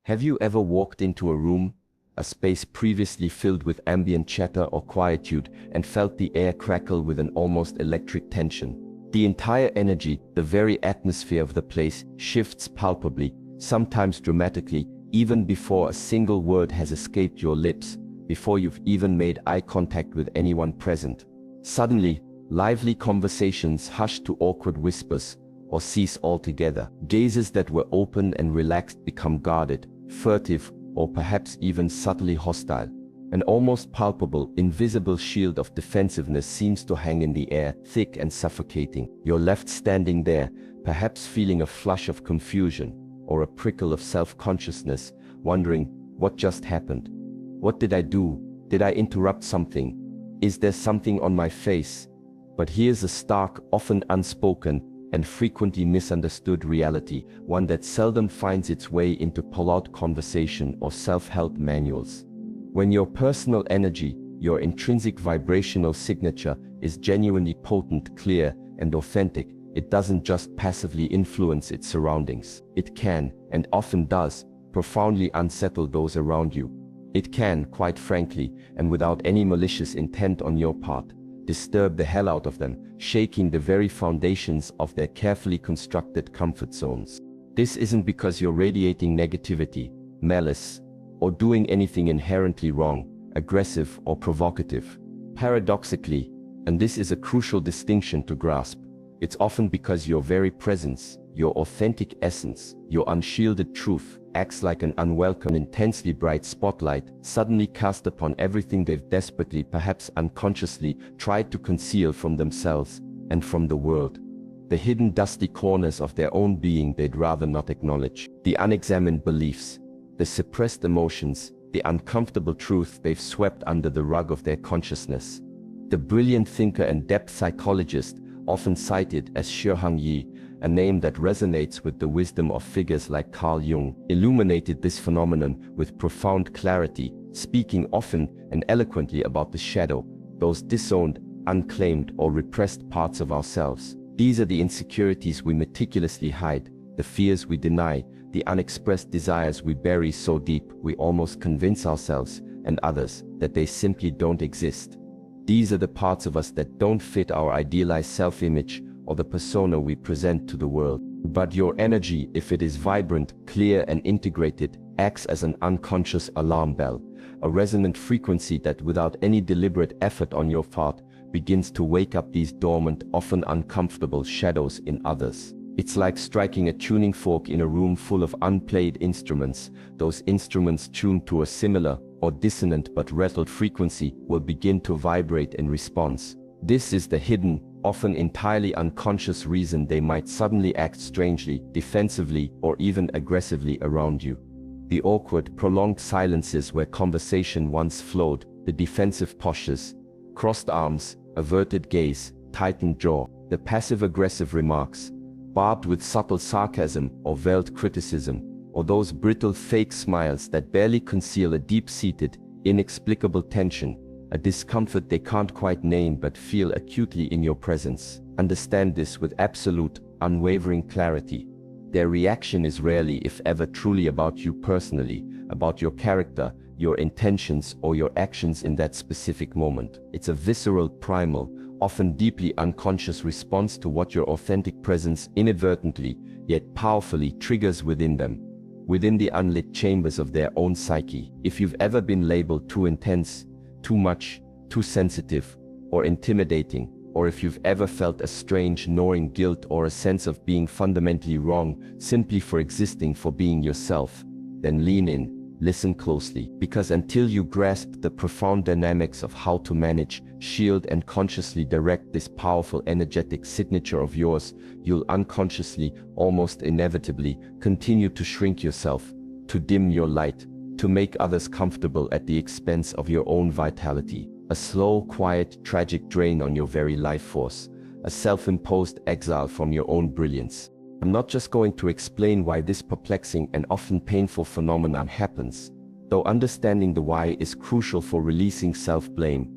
Have you ever walked into a room, a space previously filled with ambient chatter or quietude, and felt the air crackle with an almost electric tension? The entire energy, the very atmosphere of the place, shifts palpably, sometimes dramatically, even before a single word has escaped your lips, before you've even made eye contact with anyone present. Suddenly, lively conversations hush to awkward whispers, or cease altogether. Gazes that were open and relaxed become guarded, furtive, or perhaps even subtly hostile. An almost palpable, invisible shield of defensiveness seems to hang in the air, thick and suffocating. You're left standing there, perhaps feeling a flush of confusion, or a prickle of self-consciousness, wondering, what just happened? What did I do? Did I interrupt something? Is there something on my face? But here's a stark, often unspoken, and frequently misunderstood reality, one that seldom finds its way into polite conversation or self-help manuals. When your personal energy, your intrinsic vibrational signature, is genuinely potent, clear, and authentic, it doesn't just passively influence its surroundings. It can, and often does, profoundly unsettle those around you. It can, quite frankly, and without any malicious intent on your part, disturb the hell out of them, shaking the very foundations of their carefully constructed comfort zones. This isn't because you're radiating negativity, malice, or doing anything inherently wrong, aggressive, or provocative. Paradoxically, and this is a crucial distinction to grasp, it's often because your very presence, your authentic essence, your unshielded truth, acts like an unwelcome, intensely bright spotlight, suddenly cast upon everything they've desperately, perhaps unconsciously, tried to conceal from themselves and from the world. The hidden dusty corners of their own being they'd rather not acknowledge. The unexamined beliefs, the suppressed emotions, the uncomfortable truth they've swept under the rug of their consciousness. The brilliant thinker and depth psychologist, often cited as Shi Heng Yi, a name that resonates with the wisdom of figures like Carl Jung, illuminated this phenomenon with profound clarity, speaking often and eloquently about the shadow, those disowned, unclaimed, or repressed parts of ourselves. These are the insecurities we meticulously hide, the fears we deny, the unexpressed desires we bury so deep we almost convince ourselves and others that they simply don't exist. These are the parts of us that don't fit our idealized self-image or the persona we present to the world. But your energy, if it is vibrant, clear, and integrated, acts as an unconscious alarm bell, a resonant frequency that without any deliberate effort on your part begins to wake up these dormant, often uncomfortable shadows in others. It's like striking a tuning fork in a room full of unplayed instruments. Those instruments tuned to a similar or dissonant but rattled frequency will begin to vibrate in response. This is the hidden, often entirely unconscious reason they might suddenly act strangely, defensively, or even aggressively around you. The awkward, prolonged silences where conversation once flowed, the defensive postures, crossed arms, averted gaze, tightened jaw, the passive-aggressive remarks, barbed with subtle sarcasm or veiled criticism, or those brittle fake smiles that barely conceal a deep-seated, inexplicable tension, a discomfort they can't quite name but feel acutely in your presence. Understand this with absolute, unwavering clarity. Their reaction is rarely, if ever, truly about you personally, about your character, your intentions, or your actions in that specific moment. It's a visceral, primal, often deeply unconscious response to what your authentic presence inadvertently, yet powerfully, triggers within them, within the unlit chambers of their own psyche. If you've ever been labeled too intense, too much, too sensitive, or intimidating, or if you've ever felt a strange gnawing guilt or a sense of being fundamentally wrong simply for existing, for being yourself, then lean in, listen closely, because until you grasp the profound dynamics of how to manage, shield, and consciously direct this powerful energetic signature of yours, you'll unconsciously, almost inevitably, continue to shrink yourself, to dim your light, to make others comfortable at the expense of your own vitality. A slow, quiet, tragic drain on your very life force, a self-imposed exile from your own brilliance. I'm not just going to explain why this perplexing and often painful phenomenon happens, though understanding the why is crucial for releasing self-blame.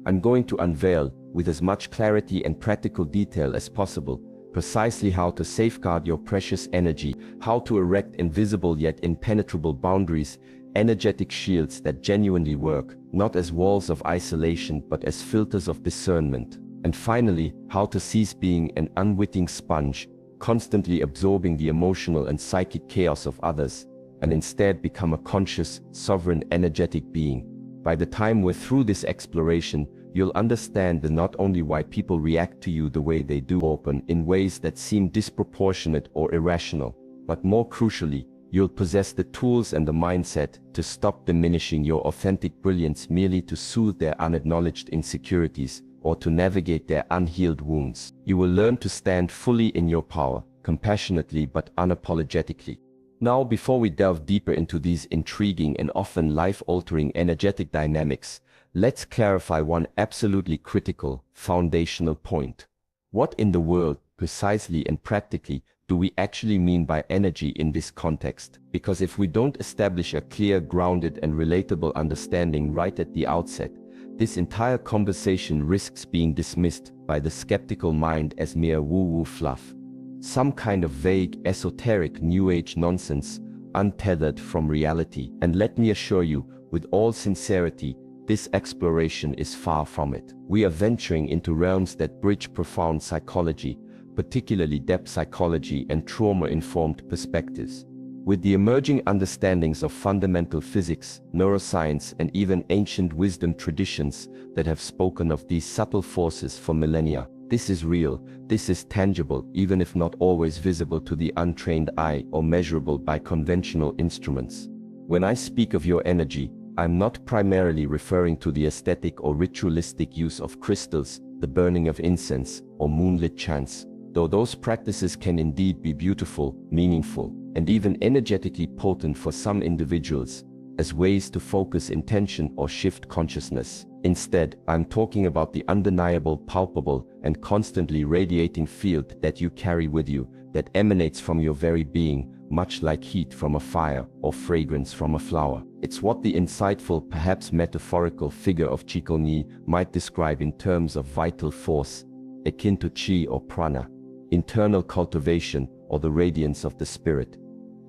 I'm going to unveil, with as much clarity and practical detail as possible, precisely how to safeguard your precious energy, how to erect invisible yet impenetrable boundaries, energetic shields that genuinely work, not as walls of isolation but as filters of discernment. And finally, how to cease being an unwitting sponge, constantly absorbing the emotional and psychic chaos of others, and instead become a conscious, sovereign, energetic being. By the time we're through this exploration, you'll understand not only why people react to you the way they do, often in ways that seem disproportionate or irrational, but more crucially, you'll possess the tools and the mindset to stop diminishing your authentic brilliance merely to soothe their unacknowledged insecurities or to navigate their unhealed wounds. You will learn to stand fully in your power, compassionately but unapologetically. Now, before we delve deeper into these intriguing and often life-altering energetic dynamics, let's clarify one absolutely critical, foundational point. What in the world, precisely and practically, do we actually mean by energy in this context? Because if we don't establish a clear, grounded, and relatable understanding right at the outset, this entire conversation risks being dismissed by the skeptical mind as mere woo-woo fluff. Some kind of vague, esoteric, New Age nonsense, untethered from reality. And let me assure you, with all sincerity, this exploration is far from it. We are venturing into realms that bridge profound psychology, particularly depth psychology and trauma-informed perspectives, with the emerging understandings of fundamental physics, neuroscience, and even ancient wisdom traditions that have spoken of these subtle forces for millennia. This is real, this is tangible, even if not always visible to the untrained eye or measurable by conventional instruments. When I speak of your energy, I'm not primarily referring to the aesthetic or ritualistic use of crystals, the burning of incense, or moonlit chants, though those practices can indeed be beautiful, meaningful, and even energetically potent for some individuals, as ways to focus intention or shift consciousness. Instead, I'm talking about the undeniable, palpable, and constantly radiating field that you carry with you, that emanates from your very being, much like heat from a fire or fragrance from a flower. It's what the insightful, perhaps metaphorical figure of Shi Heng Yi might describe in terms of vital force, akin to chi or prana, internal cultivation, or the radiance of the spirit.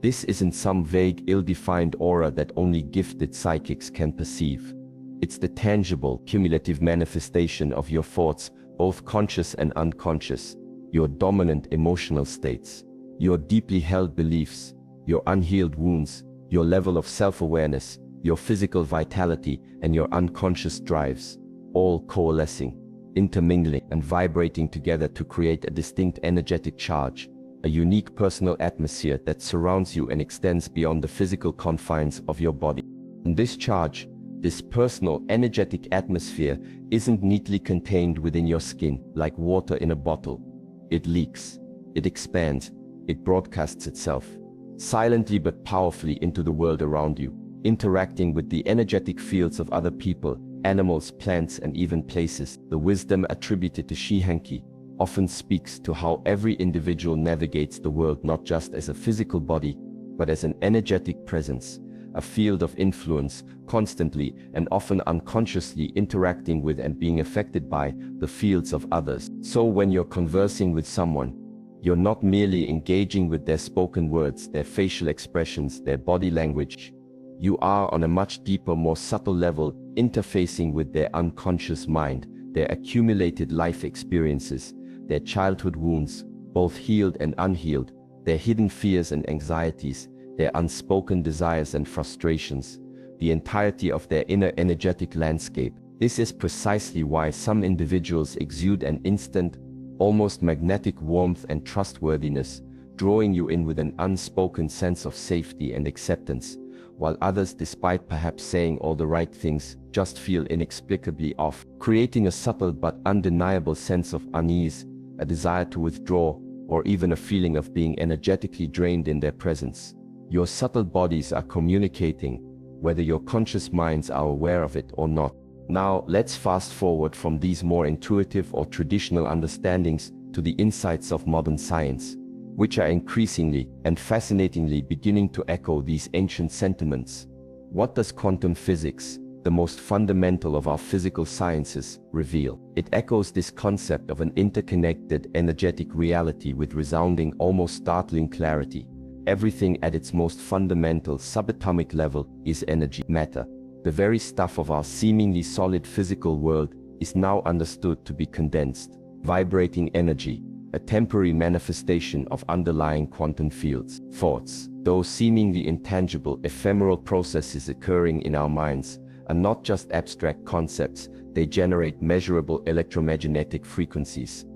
This isn't some vague, ill-defined aura that only gifted psychics can perceive. It's the tangible, cumulative manifestation of your thoughts, both conscious and unconscious, your dominant emotional states, your deeply held beliefs, your unhealed wounds, your level of self-awareness, your physical vitality, and your unconscious drives, all coalescing, intermingling, and vibrating together to create a distinct energetic charge, a unique personal atmosphere that surrounds you and extends beyond the physical confines of your body. And this charge, this personal, energetic atmosphere, isn't neatly contained within your skin like water in a bottle. It leaks, it expands, it broadcasts itself, silently but powerfully into the world around you, interacting with the energetic fields of other people, animals, plants, and even places. The wisdom attributed to Shi Heng Yi often speaks to how every individual navigates the world not just as a physical body, but as an energetic presence, a field of influence, constantly and often unconsciously interacting with and being affected by the fields of others. So when you're conversing with someone, you're not merely engaging with their spoken words, their facial expressions, their body language. You are on a much deeper, more subtle level, interfacing with their unconscious mind, their accumulated life experiences, their childhood wounds, both healed and unhealed, their hidden fears and anxieties, their unspoken desires and frustrations, the entirety of their inner energetic landscape. This is precisely why some individuals exude an instant, almost magnetic warmth and trustworthiness, drawing you in with an unspoken sense of safety and acceptance, while others, despite perhaps saying all the right things, just feel inexplicably off, creating a subtle but undeniable sense of unease, a desire to withdraw, or even a feeling of being energetically drained in their presence. Your subtle bodies are communicating, whether your conscious minds are aware of it or not. Now, let's fast forward from these more intuitive or traditional understandings to the insights of modern science, which are increasingly and fascinatingly beginning to echo these ancient sentiments. What does quantum physics, the most fundamental of our physical sciences, reveal. It echoes this concept of an interconnected, energetic reality with resounding, almost startling clarity. Everything at its most fundamental, subatomic level is energy, matter. The very stuff of our seemingly solid physical world is now understood to be condensed, vibrating energy, a temporary manifestation of underlying quantum fields. Thoughts, those seemingly intangible, ephemeral processes occurring in our minds, are not just abstract concepts, they generate measurable electromagnetic frequencies.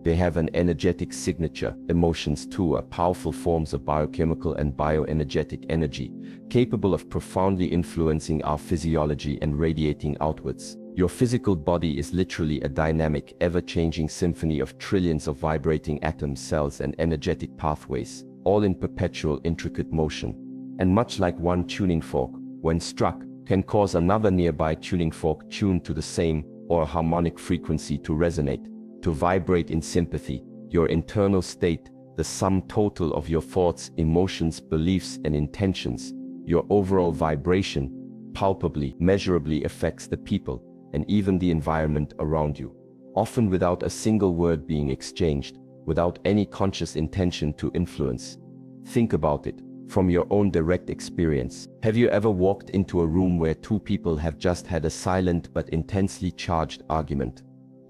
They have an energetic signature. Emotions too are powerful forms of biochemical and bioenergetic energy, capable of profoundly influencing our physiology and radiating outwards. Your physical body is literally a dynamic, ever-changing symphony of trillions of vibrating atoms, cells, and energetic pathways, all in perpetual, intricate motion. And much like one tuning fork, when struck, can cause another nearby tuning fork tuned to the same or harmonic frequency to resonate, to vibrate in sympathy. Your internal state, the sum total of your thoughts, emotions, beliefs, and intentions, your overall vibration, palpably, measurably affects the people and even the environment around you, often without a single word being exchanged, without any conscious intention to influence. Think about it, from your own direct experience. Have you ever walked into a room where two people have just had a silent but intensely charged argument?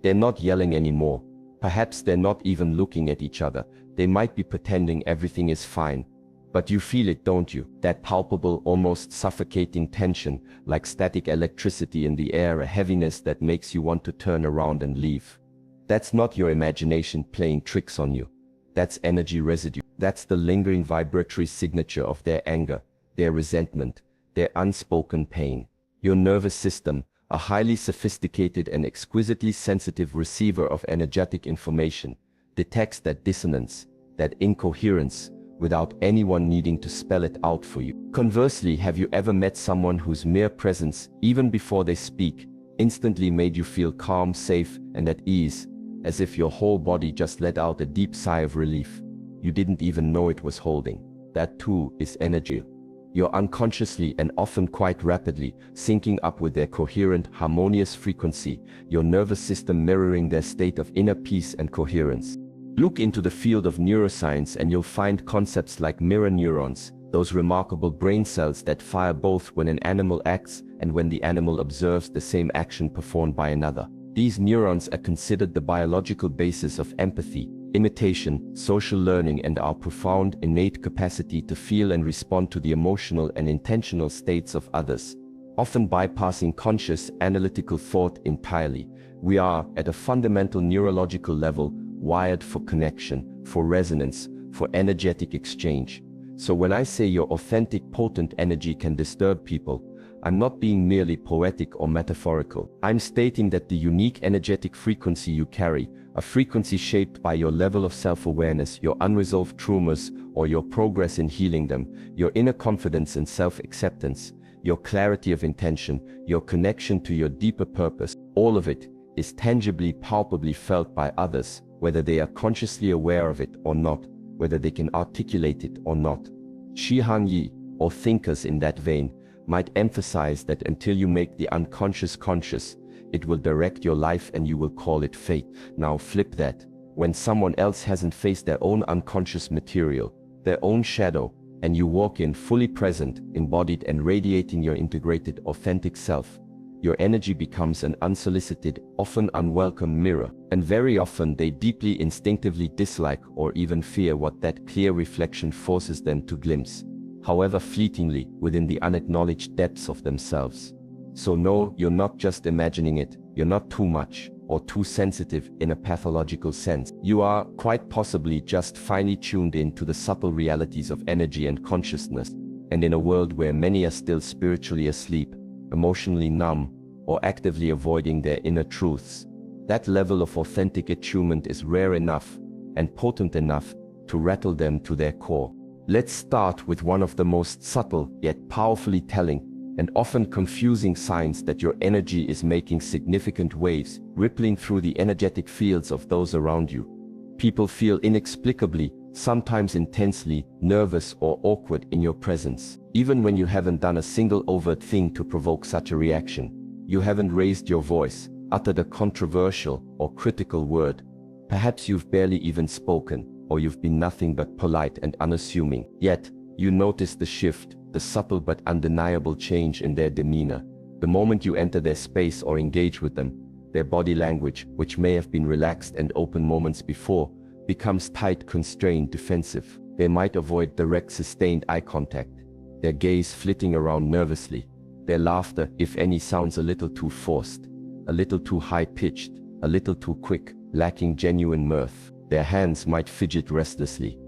They're not yelling anymore. Perhaps they're not even looking at each other. They might be pretending everything is fine. But you feel it, don't you? That palpable, almost suffocating tension, like static electricity in the air, a heaviness that makes you want to turn around and leave. That's not your imagination playing tricks on you. That's energy residue. That's the lingering vibratory signature of their anger, their resentment, their unspoken pain. Your nervous system, a highly sophisticated and exquisitely sensitive receiver of energetic information, detects that dissonance, that incoherence, without anyone needing to spell it out for you. Conversely, have you ever met someone whose mere presence, even before they speak, instantly made you feel calm, safe, and at ease, as if your whole body just let out a deep sigh of relief you didn't even know it was holding? That too is energy. You're unconsciously and often quite rapidly syncing up with their coherent, harmonious frequency, your nervous system mirroring their state of inner peace and coherence. Look into the field of neuroscience and you'll find concepts like mirror neurons, those remarkable brain cells that fire both when an animal acts and when the animal observes the same action performed by another. These neurons are considered the biological basis of empathy, imitation, social learning, and our profound innate capacity to feel and respond to the emotional and intentional states of others. Often bypassing conscious, analytical thought entirely, we are, at a fundamental neurological level, wired for connection, for resonance, for energetic exchange. So when I say your authentic, potent energy can disturb people, I'm not being merely poetic or metaphorical. I'm stating that the unique energetic frequency you carry, a frequency shaped by your level of self-awareness, your unresolved traumas, or your progress in healing them, your inner confidence and self-acceptance, your clarity of intention, your connection to your deeper purpose, all of it is tangibly, palpably felt by others, whether they are consciously aware of it or not, whether they can articulate it or not. Shi Heng Yi, or thinkers in that vein, might emphasize that until you make the unconscious conscious, it will direct your life and you will call it fate. Now flip that. When someone else hasn't faced their own unconscious material, their own shadow, and you walk in fully present, embodied and radiating your integrated, authentic self, your energy becomes an unsolicited, often unwelcome mirror, and very often they deeply instinctively dislike or even fear what that clear reflection forces them to glimpse, however fleetingly, within the unacknowledged depths of themselves. So no, you're not just imagining it, you're not too much, or too sensitive in a pathological sense. You are, quite possibly, just finely tuned in to the subtle realities of energy and consciousness, and in a world where many are still spiritually asleep, emotionally numb, or actively avoiding their inner truths, that level of authentic attunement is rare enough, and potent enough, to rattle them to their core. Let's start with one of the most subtle, yet powerfully telling, and often confusing signs that your energy is making significant waves, rippling through the energetic fields of those around you. People feel inexplicably sometimes intensely nervous or awkward in your presence. Even when you haven't done a single overt thing to provoke such a reaction, you haven't raised your voice, uttered a controversial or critical word. Perhaps you've barely even spoken, or you've been nothing but polite and unassuming. Yet, you notice the shift, the subtle but undeniable change in their demeanor. The moment you enter their space or engage with them, their body language, which may have been relaxed and open moments before, becomes tight, constrained, defensive. They might avoid direct, sustained eye contact, their gaze flitting around nervously. Their laughter, if any, sounds a little too forced, a little too high-pitched, a little too quick, lacking genuine mirth. Their hands might fidget restlessly,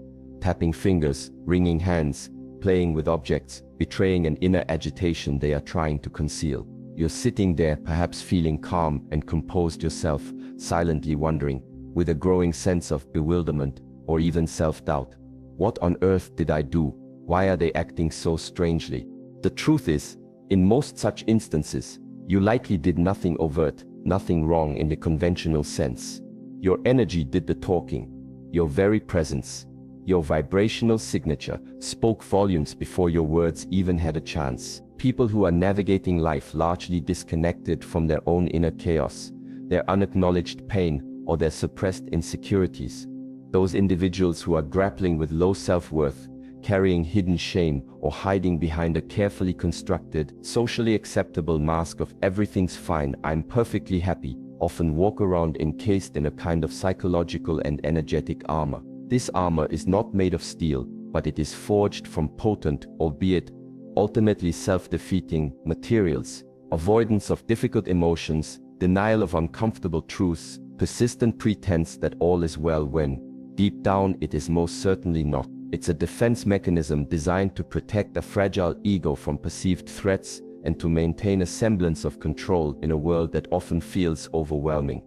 tapping fingers, wringing hands, playing with objects, betraying an inner agitation they are trying to conceal. You're sitting there, perhaps feeling calm and composed yourself, silently wondering, with a growing sense of bewilderment or even self-doubt, what on earth did I do? Why are they acting so strangely? The truth is, in most such instances, you likely did nothing overt, nothing wrong in the conventional sense. Your energy did the talking. Your very presence, your vibrational signature, spoke volumes before your words even had a chance. People who are navigating life largely disconnected from their own inner chaos, their unacknowledged pain, or their suppressed insecurities. Those individuals who are grappling with low self-worth, carrying hidden shame, or hiding behind a carefully constructed, socially acceptable mask of everything's fine, I'm perfectly happy, often walk around encased in a kind of psychological and energetic armor. This armor is not made of steel, but it is forged from potent, albeit ultimately self-defeating, materials. Avoidance of difficult emotions, denial of uncomfortable truths, persistent pretense that all is well when, deep down, it is most certainly not. It's a defense mechanism designed to protect a fragile ego from perceived threats and to maintain a semblance of control in a world that often feels overwhelming.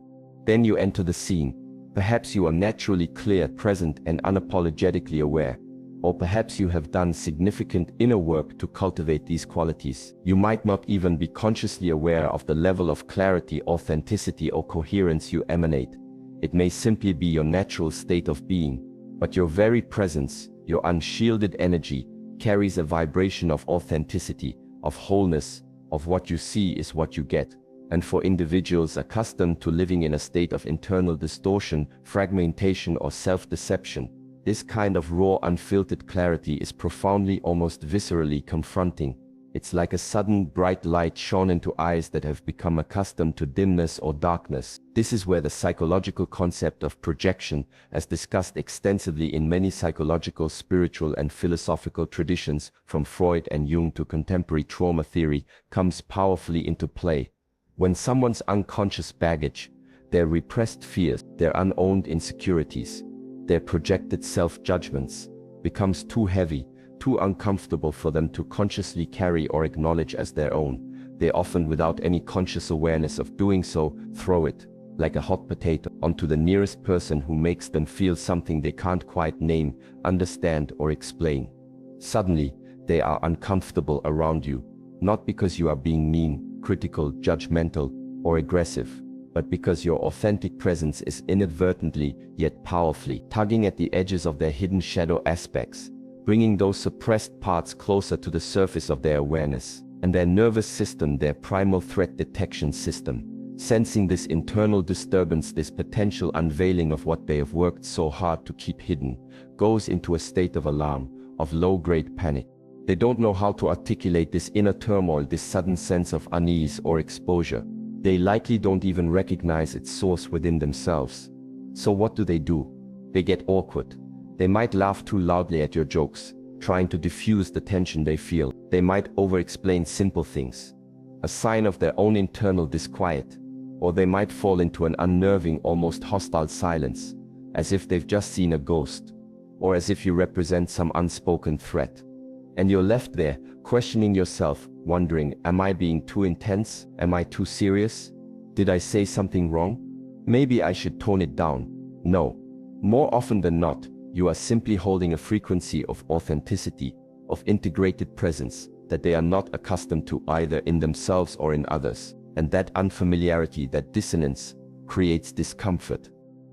Then you enter the scene. Perhaps you are naturally clear, present, and unapologetically aware. Or perhaps you have done significant inner work to cultivate these qualities. You might not even be consciously aware of the level of clarity, authenticity, or coherence you emanate. It may simply be your natural state of being, but your very presence, your unshielded energy, carries a vibration of authenticity, of wholeness, of what you see is what you get. And for individuals accustomed to living in a state of internal distortion, fragmentation, or self-deception, this kind of raw, unfiltered clarity is profoundly, almost viscerally confronting. It's like a sudden bright light shone into eyes that have become accustomed to dimness or darkness. This is where the psychological concept of projection, as discussed extensively in many psychological, spiritual, and philosophical traditions, from Freud and Jung to contemporary trauma theory, comes powerfully into play. When someone's unconscious baggage, their repressed fears, their unowned insecurities, their projected self-judgments, becomes too heavy, too uncomfortable for them to consciously carry or acknowledge as their own, they often, without any conscious awareness of doing so, throw it, like a hot potato, onto the nearest person who makes them feel something they can't quite name, understand, or explain. Suddenly, they are uncomfortable around you, not because you are being mean, critical, judgmental, or aggressive, but because your authentic presence is inadvertently, yet powerfully, tugging at the edges of their hidden shadow aspects, bringing those suppressed parts closer to the surface of their awareness, and their nervous system, their primal threat detection system, sensing this internal disturbance, this potential unveiling of what they have worked so hard to keep hidden, goes into a state of alarm, of low-grade panic. They don't know how to articulate this inner turmoil, this sudden sense of unease or exposure. They likely don't even recognize its source within themselves. So what do? They get awkward. They might laugh too loudly at your jokes, trying to diffuse the tension they feel. They might over-explain simple things, a sign of their own internal disquiet. Or they might fall into an unnerving, almost hostile silence, as if they've just seen a ghost, or as if you represent some unspoken threat. And you're left there, questioning yourself, wondering, am I being too intense? Am I too serious? Did I say something wrong? Maybe I should tone it down. No. More often than not, you are simply holding a frequency of authenticity, of integrated presence, that they are not accustomed to either in themselves or in others. And that unfamiliarity, that dissonance, creates discomfort.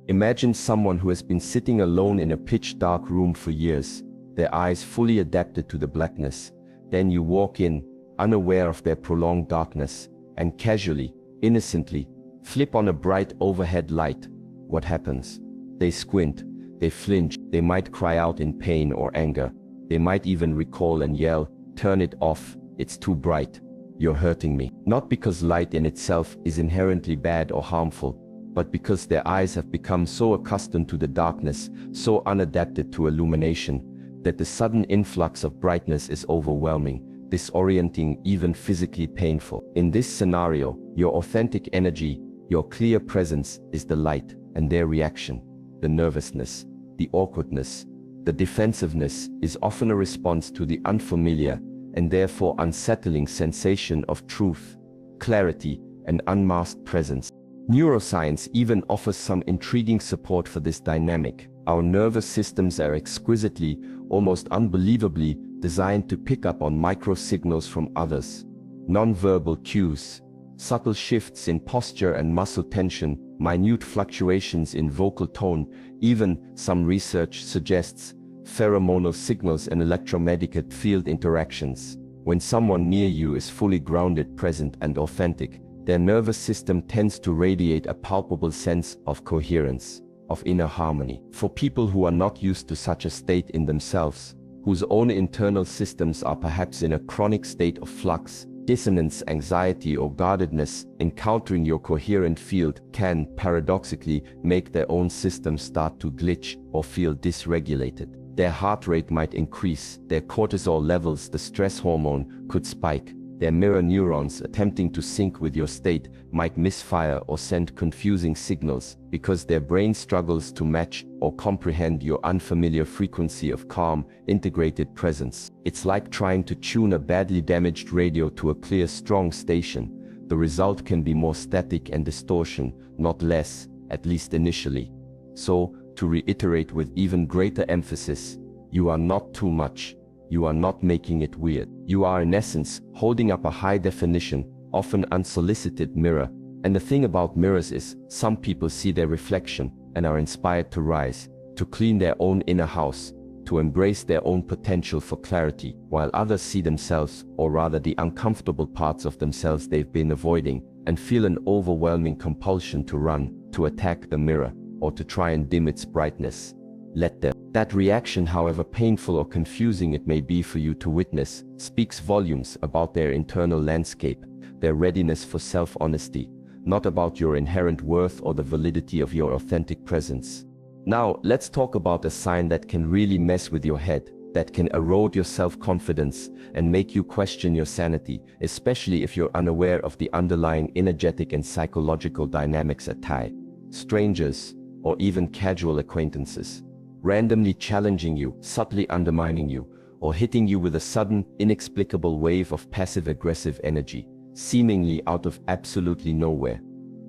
Imagine someone who has been sitting alone in a pitch-dark room for years, their eyes fully adapted to the blackness. Then you walk in, unaware of their prolonged darkness, and casually, innocently, flip on a bright overhead light. What happens? They squint, they flinch, they might cry out in pain or anger. They might even recoil and yell, "Turn it off, it's too bright. You're hurting me." Not because light in itself is inherently bad or harmful, but because their eyes have become so accustomed to the darkness, so unadapted to illumination, that the sudden influx of brightness is overwhelming, disorienting, even physically painful. In this scenario, your authentic energy, your clear presence is the light, and their reaction, the nervousness, the awkwardness, the defensiveness, is often a response to the unfamiliar and therefore unsettling sensation of truth, clarity, and unmasked presence. Neuroscience even offers some intriguing support for this dynamic. Our nervous systems are exquisitely, almost unbelievably, designed to pick up on micro-signals from others. Non-verbal cues, subtle shifts in posture and muscle tension, minute fluctuations in vocal tone, even, some research suggests, pheromonal signals and electromagnetic field interactions. When someone near you is fully grounded, present, and authentic, their nervous system tends to radiate a palpable sense of coherence, of inner harmony. For people who are not used to such a state in themselves, whose own internal systems are perhaps in a chronic state of flux, dissonance, anxiety, or guardedness, encountering your coherent field can, paradoxically, make their own systems start to glitch or feel dysregulated. Their heart rate might increase, their cortisol levels, the stress hormone, could spike. Their mirror neurons attempting to sync with your state might misfire or send confusing signals because their brain struggles to match or comprehend your unfamiliar frequency of calm, integrated presence. It's like trying to tune a badly damaged radio to a clear, strong station. The result can be more static and distortion, not less, at least initially. So, to reiterate with even greater emphasis, you are not too much. You are not making it weird. You are in essence holding up a high-definition, often unsolicited mirror. And the thing about mirrors is, some people see their reflection and are inspired to rise, to clean their own inner house, to embrace their own potential for clarity, while others see themselves, or rather the uncomfortable parts of themselves they've been avoiding, and feel an overwhelming compulsion to run, to attack the mirror, or to try and dim its brightness. Let them. That reaction, however painful or confusing it may be for you to witness, speaks volumes about their internal landscape, their readiness for self-honesty, not about your inherent worth or the validity of your authentic presence. Now, let's talk about a sign that can really mess with your head, that can erode your self-confidence and make you question your sanity, especially if you're unaware of the underlying energetic and psychological dynamics at play. Strangers, or even casual acquaintances, randomly challenging you, subtly undermining you, or hitting you with a sudden, inexplicable wave of passive-aggressive energy, seemingly out of absolutely nowhere.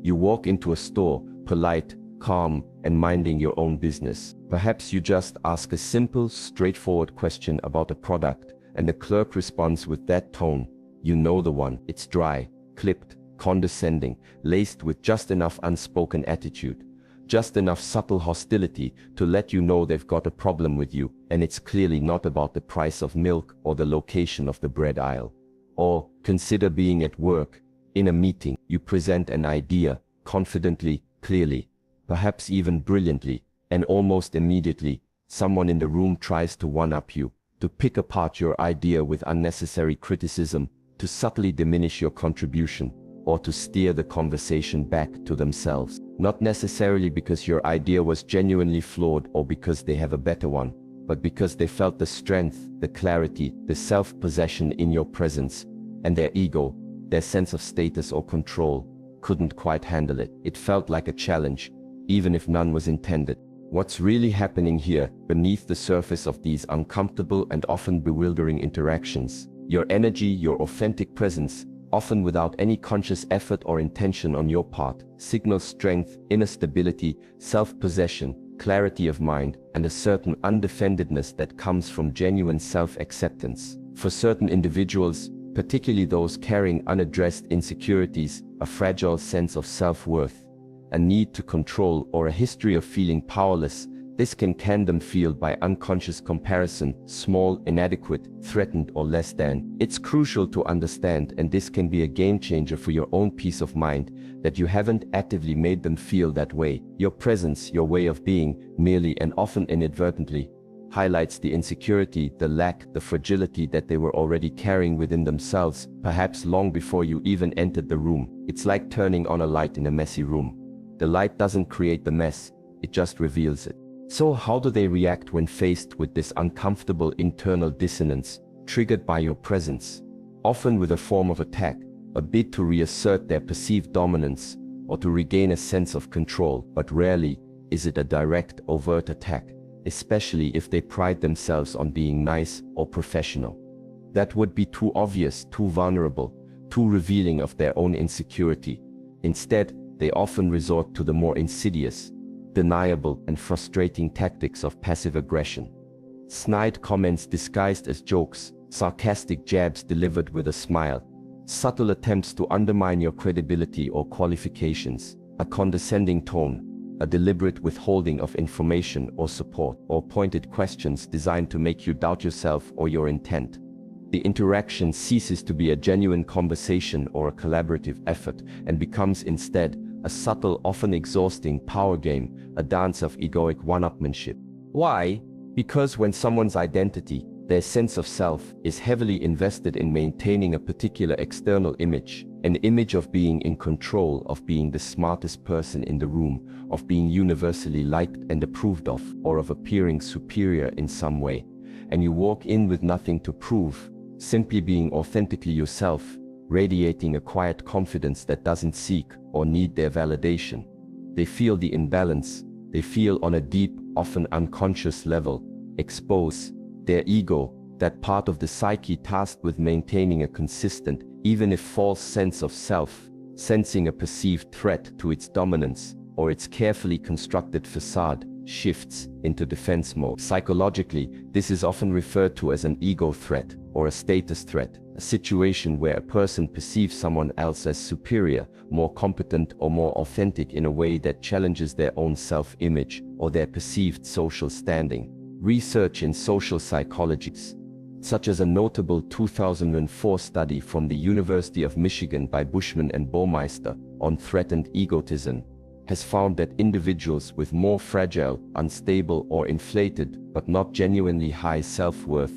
You walk into a store, polite, calm, and minding your own business. Perhaps you just ask a simple, straightforward question about a product, and the clerk responds with that tone. You know the one. It's dry, clipped, condescending, laced with just enough unspoken attitude, just enough subtle hostility to let you know they've got a problem with you, and it's clearly not about the price of milk or the location of the bread aisle. Or, consider being at work. In a meeting, you present an idea, confidently, clearly, perhaps even brilliantly, and almost immediately, someone in the room tries to one-up you, to pick apart your idea with unnecessary criticism, to subtly diminish your contribution, or to steer the conversation back to themselves. Not necessarily because your idea was genuinely flawed or because they have a better one, but because they felt the strength, the clarity, the self-possession in your presence, and their ego, their sense of status or control, couldn't quite handle it. It felt like a challenge, even if none was intended. What's really happening here, beneath the surface of these uncomfortable and often bewildering interactions? Your energy, your authentic presence, often without any conscious effort or intention on your part, signals strength, inner stability, self-possession, clarity of mind, and a certain undefendedness that comes from genuine self-acceptance. For certain individuals, particularly those carrying unaddressed insecurities, a fragile sense of self-worth, a need to control, or a history of feeling powerless, this can them feel by unconscious comparison, small, inadequate, threatened, or less than. It's crucial to understand, and this can be a game changer for your own peace of mind, that you haven't actively made them feel that way. Your presence, your way of being, merely and often inadvertently, highlights the insecurity, the lack, the fragility that they were already carrying within themselves, perhaps long before you even entered the room. It's like turning on a light in a messy room. The light doesn't create the mess, it just reveals it. So how do they react when faced with this uncomfortable internal dissonance, triggered by your presence? Often with a form of attack, a bid to reassert their perceived dominance, or to regain a sense of control, but rarely is it a direct, overt attack, especially if they pride themselves on being nice or professional. That would be too obvious, too vulnerable, too revealing of their own insecurity. Instead, they often resort to the more insidious, deniable, and frustrating tactics of passive aggression. Snide comments disguised as jokes, sarcastic jabs delivered with a smile, subtle attempts to undermine your credibility or qualifications, a condescending tone, a deliberate withholding of information or support, or pointed questions designed to make you doubt yourself or your intent. The interaction ceases to be a genuine conversation or a collaborative effort and becomes instead a subtle, often exhausting power game, a dance of egoic one-upmanship. Why? Because when someone's identity, their sense of self, is heavily invested in maintaining a particular external image, an image of being in control, of being the smartest person in the room, of being universally liked and approved of, or of appearing superior in some way, and you walk in with nothing to prove, simply being authentically yourself, radiating a quiet confidence that doesn't seek or need their validation. They feel the imbalance. They feel on a deep, often unconscious level, expose their ego, that part of the psyche tasked with maintaining a consistent, even if false sense of self, sensing a perceived threat to its dominance, or its carefully constructed facade, shifts into defense mode. Psychologically, this is often referred to as an ego threat or a status threat, a situation where a person perceives someone else as superior, more competent, or more authentic in a way that challenges their own self-image or their perceived social standing. Research in social psychology, such as a notable 2004 study from the University of Michigan by Bushman and Baumeister on threatened egotism, has found that individuals with more fragile, unstable, or inflated, but not genuinely high self-worth,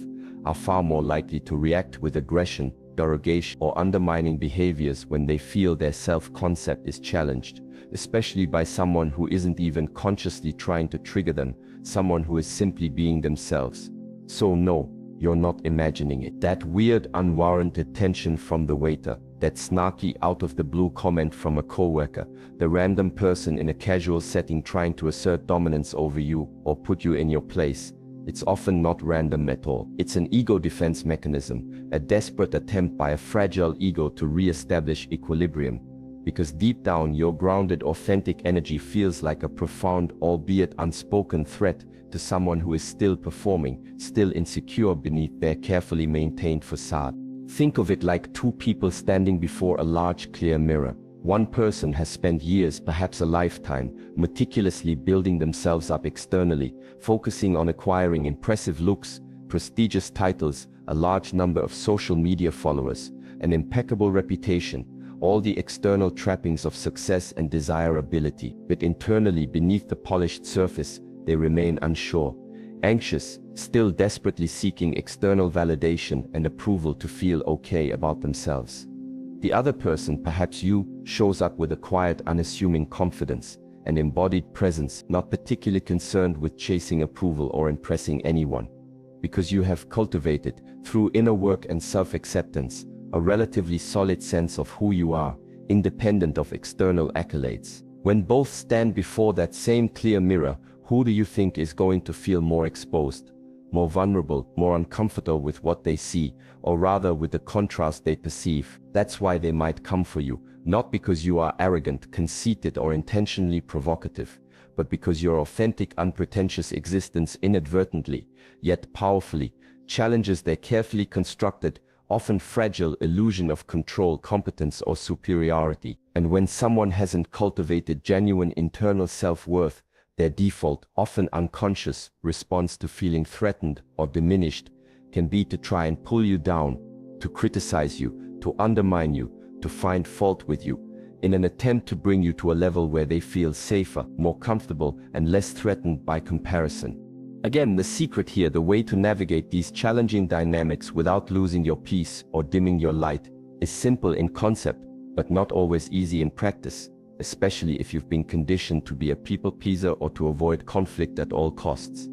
are far more likely to react with aggression, derogation, or undermining behaviors when they feel their self-concept is challenged, especially by someone who isn't even consciously trying to trigger them, someone who is simply being themselves. So no, you're not imagining it. That weird, unwarranted tension from the waiter, that snarky out-of-the-blue comment from a coworker, the random person in a casual setting trying to assert dominance over you or put you in your place, it's often not random at all. It's an ego defense mechanism, a desperate attempt by a fragile ego to re-establish equilibrium, because deep down your grounded, authentic energy feels like a profound, albeit unspoken threat to someone who is still performing, still insecure beneath their carefully maintained facade. Think of it like two people standing before a large, clear mirror. One person has spent years, perhaps a lifetime, meticulously building themselves up externally, focusing on acquiring impressive looks, prestigious titles, a large number of social media followers, an impeccable reputation, all the external trappings of success and desirability. But internally, beneath the polished surface, they remain unsure, anxious, still desperately seeking external validation and approval to feel okay about themselves. The other person, perhaps you, shows up with a quiet, unassuming confidence, an embodied presence, not particularly concerned with chasing approval or impressing anyone, because you have cultivated, through inner work and self-acceptance, a relatively solid sense of who you are, independent of external accolades. When both stand before that same clear mirror, who do you think is going to feel more exposed, more vulnerable, more uncomfortable with what they see, or rather with the contrast they perceive? That's why they might come for you, not because you are arrogant, conceited, or intentionally provocative, but because your authentic, unpretentious existence inadvertently, yet powerfully, challenges their carefully constructed, often fragile illusion of control, competence, or superiority. And when someone hasn't cultivated genuine internal self-worth, their default, often unconscious, response to feeling threatened or diminished can be to try and pull you down, to criticize you, to undermine you, to find fault with you, in an attempt to bring you to a level where they feel safer, more comfortable, and less threatened by comparison. Again, the secret here, the way to navigate these challenging dynamics without losing your peace or dimming your light, is simple in concept, but not always easy in practice, especially if you've been conditioned to be a people pleaser or to avoid conflict at all costs.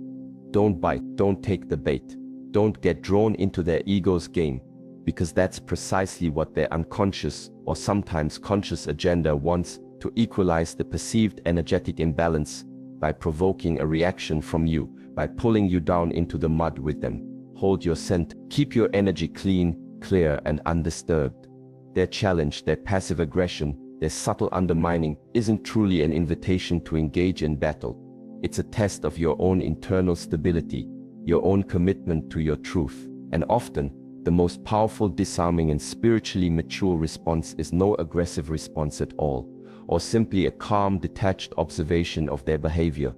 Don't bite, don't take the bait, don't get drawn into their ego's game, because that's precisely what their unconscious or sometimes conscious agenda wants: to equalize the perceived energetic imbalance by provoking a reaction from you, by pulling you down into the mud with them. Hold your scent, keep your energy clean, clear, and undisturbed. Their challenge, their passive aggression, their subtle undermining isn't truly an invitation to engage in battle. It's a test of your own internal stability, your own commitment to your truth. And often, the most powerful, disarming, and spiritually mature response is no aggressive response at all, or simply a calm, detached observation of their behavior,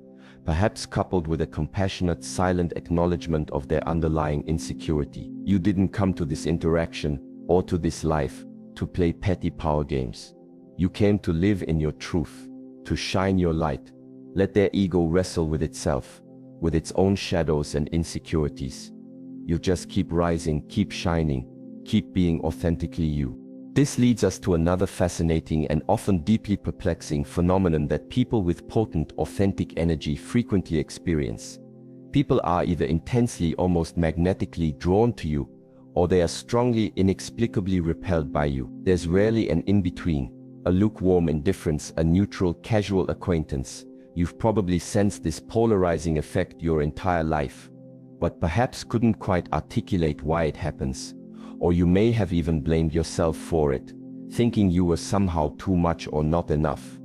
perhaps coupled with a compassionate, silent acknowledgement of their underlying insecurity. You didn't come to this interaction or to this life to play petty power games. You came to live in your truth, to shine your light. Let their ego wrestle with itself, with its own shadows and insecurities. You just keep rising, keep shining, keep being authentically you. This leads us to another fascinating and often deeply perplexing phenomenon that people with potent, authentic energy frequently experience. People are either intensely, almost magnetically drawn to you, or they are strongly, inexplicably repelled by you. There's rarely an in-between, a lukewarm indifference, a neutral, casual acquaintance. You've probably sensed this polarizing effect your entire life, but perhaps couldn't quite articulate why it happens. Or you may have even blamed yourself for it, thinking you were somehow too much or not enough.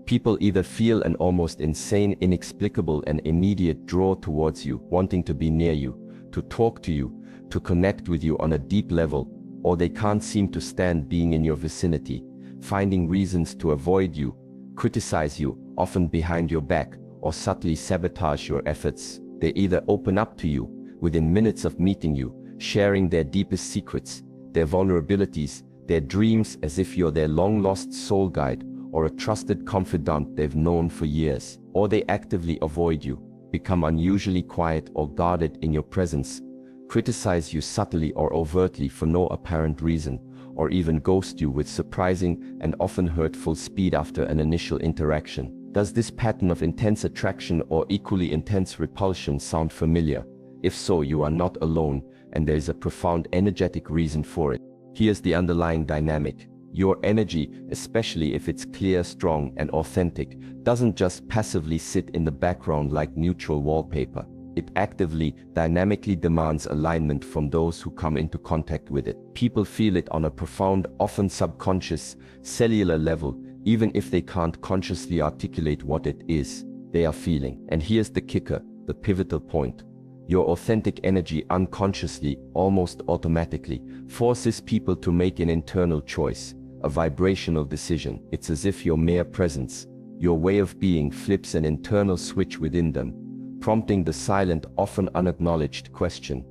People either feel an almost insane, inexplicable, and immediate draw towards you, wanting to be near you, to talk to you, to connect with you on a deep level, or they can't seem to stand being in your vicinity, finding reasons to avoid you, criticize you, often behind your back, or subtly sabotage your efforts. They either open up to you within minutes of meeting you, sharing their deepest secrets, their vulnerabilities, their dreams, as if you're their long-lost soul guide or a trusted confidant they've known for years. Or they actively avoid you, become unusually quiet or guarded in your presence, criticize you subtly or overtly for no apparent reason, or even ghost you with surprising and often hurtful speed after an initial interaction. Does this pattern of intense attraction or equally intense repulsion sound familiar? If so, you are not alone, and there is a profound energetic reason for it. Here's the underlying dynamic. Your energy, especially if it's clear, strong, and authentic, doesn't just passively sit in the background like neutral wallpaper. It actively, dynamically demands alignment from those who come into contact with it. People feel it on a profound, often subconscious, cellular level, even if they can't consciously articulate what it is they are feeling. And here's the kicker, the pivotal point. Your authentic energy unconsciously, almost automatically, forces people to make an internal choice, a vibrational decision. It's as if your mere presence, your way of being, flips an internal switch within them, prompting the silent, often unacknowledged question: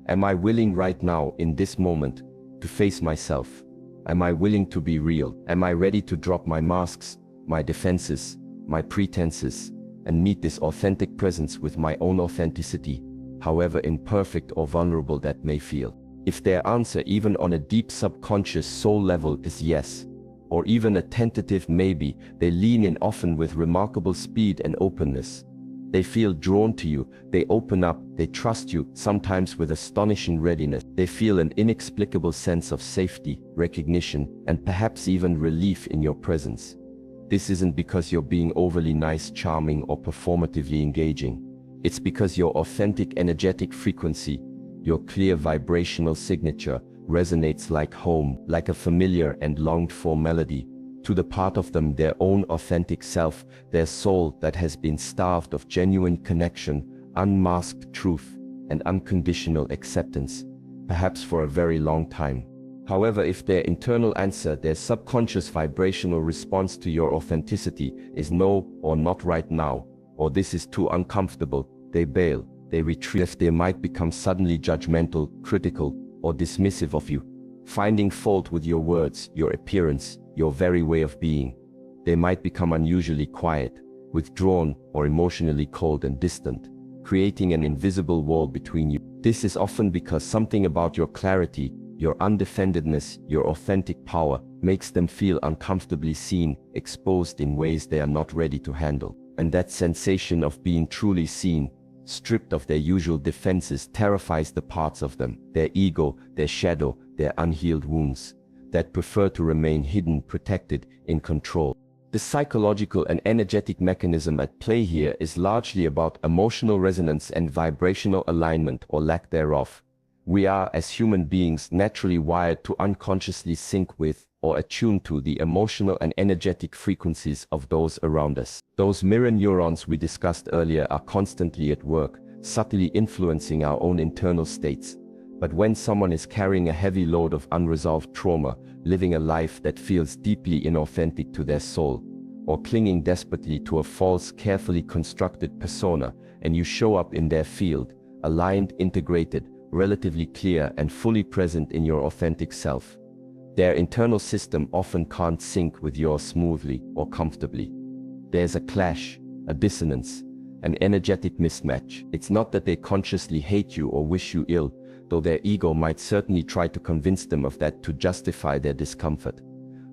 am I willing right now, in this moment, to face myself? Am I willing to be real? Am I ready to drop my masks, my defenses, my pretenses, and meet this authentic presence with my own authenticity, however imperfect or vulnerable that may feel? If their answer, even on a deep subconscious soul level, is yes, or even a tentative maybe, they lean in often with remarkable speed and openness. They feel drawn to you, they open up, they trust you, sometimes with astonishing readiness. They feel an inexplicable sense of safety, recognition, and perhaps even relief in your presence. This isn't because you're being overly nice, charming, or performatively engaging. It's because your authentic energetic frequency, your clear vibrational signature, resonates like home, like a familiar and longed-for melody, to the part of them, their own authentic self, their soul that has been starved of genuine connection, unmasked truth, and unconditional acceptance. perhaps for a very long time. However, if their internal answer, their subconscious vibrational response to your authenticity is no, or not right now, or this is too uncomfortable, they bail, they retreat. They might become suddenly judgmental, critical, or dismissive of you, finding fault with your words, your appearance, your very way of being. They might become unusually quiet, withdrawn, or emotionally cold and distant, creating an invisible wall between you. This is often because something about your clarity, your undefendedness, your authentic power, makes them feel uncomfortably seen, exposed in ways they are not ready to handle. And that sensation of being truly seen, stripped of their usual defenses, terrifies the parts of them, their ego, their shadow, their unhealed wounds, that prefer to remain hidden, protected, in control. The psychological and energetic mechanism at play here is largely about emotional resonance and vibrational alignment, or lack thereof. We are, as human beings, naturally wired to unconsciously sync with, or attune to, the emotional and energetic frequencies of those around us. Those mirror neurons we discussed earlier are constantly at work, subtly influencing our own internal states. But when someone is carrying a heavy load of unresolved trauma, living a life that feels deeply inauthentic to their soul, or clinging desperately to a false, carefully constructed persona, and you show up in their field, aligned, integrated, relatively clear, and fully present in your authentic self, their internal system often can't sync with yours smoothly or comfortably. There's a clash, a dissonance, an energetic mismatch. It's not that they consciously hate you or wish you ill, though their ego might certainly try to convince them of that to justify their discomfort.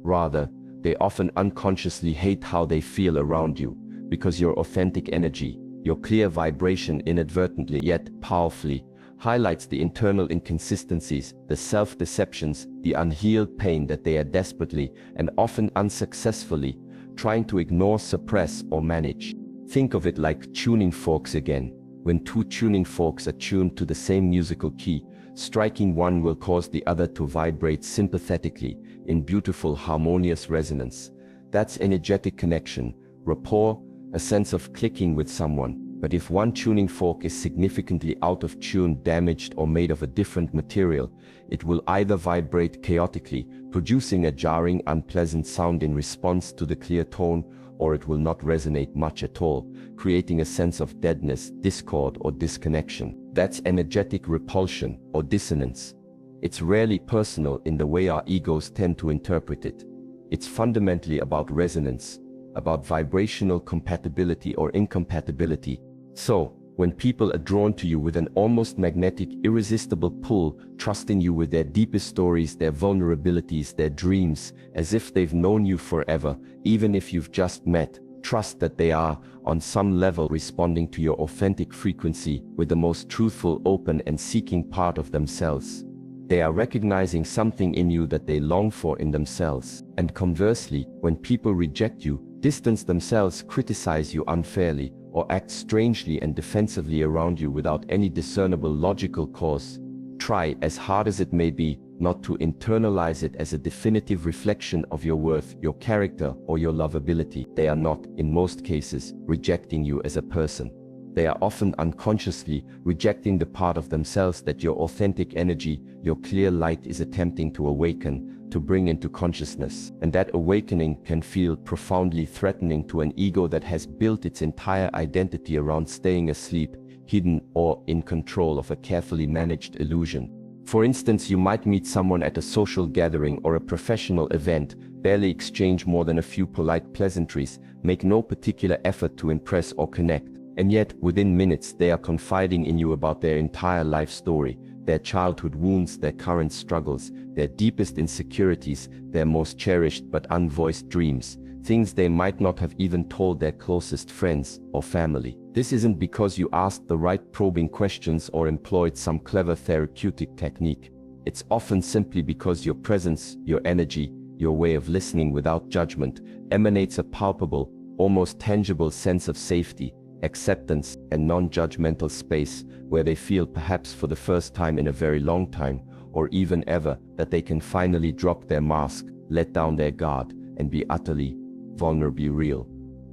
Rather, they often unconsciously hate how they feel around you, because your authentic energy, your clear vibration, inadvertently yet powerfully highlights the internal inconsistencies, the self-deceptions, the unhealed pain that they are desperately, and often unsuccessfully, trying to ignore, suppress, or manage. Think of it like tuning forks again. When two tuning forks are tuned to the same musical key, striking one will cause the other to vibrate sympathetically, in beautiful harmonious resonance. That's energetic connection, rapport, a sense of clicking with someone. But if one tuning fork is significantly out of tune, damaged, or made of a different material, it will either vibrate chaotically, producing a jarring, unpleasant sound in response to the clear tone, or it will not resonate much at all, creating a sense of deadness, discord, or disconnection. That's energetic repulsion or dissonance. It's rarely personal in the way our egos tend to interpret it. It's fundamentally about resonance, about vibrational compatibility or incompatibility. So, when people are drawn to you with an almost magnetic, irresistible pull, trusting you with their deepest stories, their vulnerabilities, their dreams, as if they've known you forever, even if you've just met, trust that they are, on some level, responding to your authentic frequency with the most truthful, open, and seeking part of themselves. They are recognizing something in you that they long for in themselves. And conversely, when people reject you, distance themselves, criticize you unfairly, or act strangely and defensively around you without any discernible logical cause, try, as hard as it may be, not to internalize it as a definitive reflection of your worth, your character, or your lovability. They are not, in most cases, rejecting you as a person. They are often unconsciously rejecting the part of themselves that your authentic energy, your clear light, is attempting to awaken, to bring into consciousness. And that awakening can feel profoundly threatening to an ego that has built its entire identity around staying asleep, hidden, or in control of a carefully managed illusion. For instance, you might meet someone at a social gathering or a professional event, barely exchange more than a few polite pleasantries, make no particular effort to impress or connect, and yet, within minutes, they are confiding in you about their entire life story, their childhood wounds, their current struggles, their deepest insecurities, their most cherished but unvoiced dreams, things they might not have even told their closest friends or family. This isn't because you asked the right probing questions or employed some clever therapeutic technique. It's often simply because your presence, your energy, your way of listening without judgment emanates a palpable, almost tangible sense of safety, acceptance, and non-judgmental space where they feel, perhaps for the first time in a very long time, or even ever, that they can finally drop their mask, let down their guard, and be utterly, vulnerably real.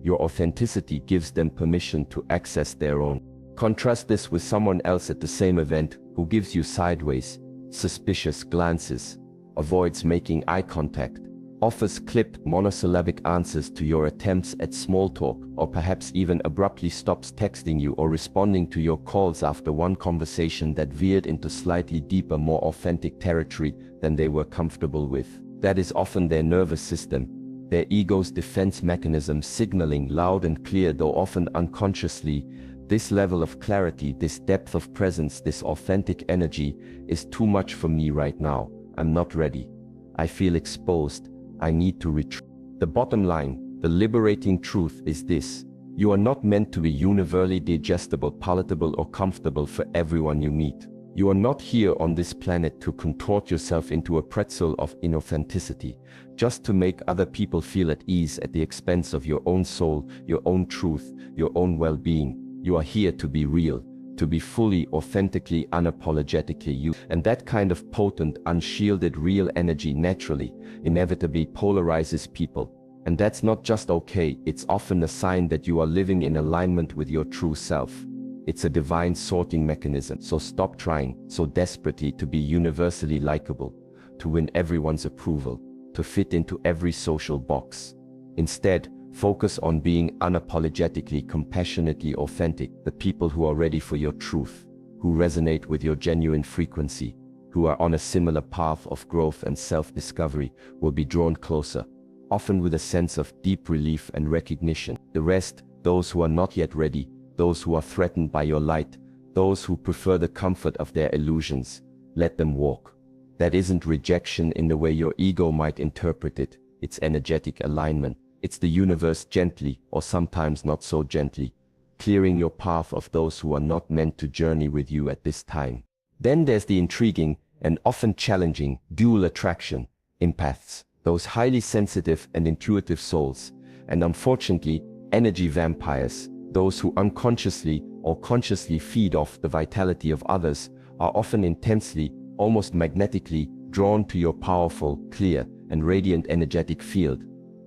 Your authenticity gives them permission to access their own. Contrast this with someone else at the same event who gives you sideways, suspicious glances, avoids making eye contact, offers clipped monosyllabic answers to your attempts at small talk, or perhaps even abruptly stops texting you or responding to your calls after one conversation that veered into slightly deeper, more authentic territory than they were comfortable with. That is often their nervous system, their ego's defense mechanism signaling loud and clear, though often unconsciously, this level of clarity, this depth of presence, this authentic energy is too much for me right now. I'm not ready. I feel exposed. I need to retreat. The bottom line, the liberating truth is this: you are not meant to be universally digestible, palatable, or comfortable for everyone you meet. You are not here on this planet to contort yourself into a pretzel of inauthenticity, just to make other people feel at ease at the expense of your own soul, your own truth, your own well-being. You are here to be real, to be fully, authentically, unapologetically you. And that kind of potent, unshielded, real energy naturally, inevitably polarizes people. And that's not just okay, it's often a sign that you are living in alignment with your true self. It's a divine sorting mechanism. So stop trying so desperately to be universally likable, to win everyone's approval, to fit into every social box. Instead, focus on being unapologetically, compassionately authentic. The people who are ready for your truth, who resonate with your genuine frequency, who are on a similar path of growth and self-discovery, will be drawn closer, often with a sense of deep relief and recognition. The rest, those who are not yet ready, those who are threatened by your light, those who prefer the comfort of their illusions, let them walk. That isn't rejection in the way your ego might interpret it, it's energetic alignment. It's the universe gently, or sometimes not so gently, clearing your path of those who are not meant to journey with you at this time. Then there's the intriguing and often challenging dual attraction, empaths, those highly sensitive and intuitive souls, and unfortunately, energy vampires, those who unconsciously or consciously feed off the vitality of others, are often intensely, almost magnetically, drawn to your powerful, clear, and radiant energetic field.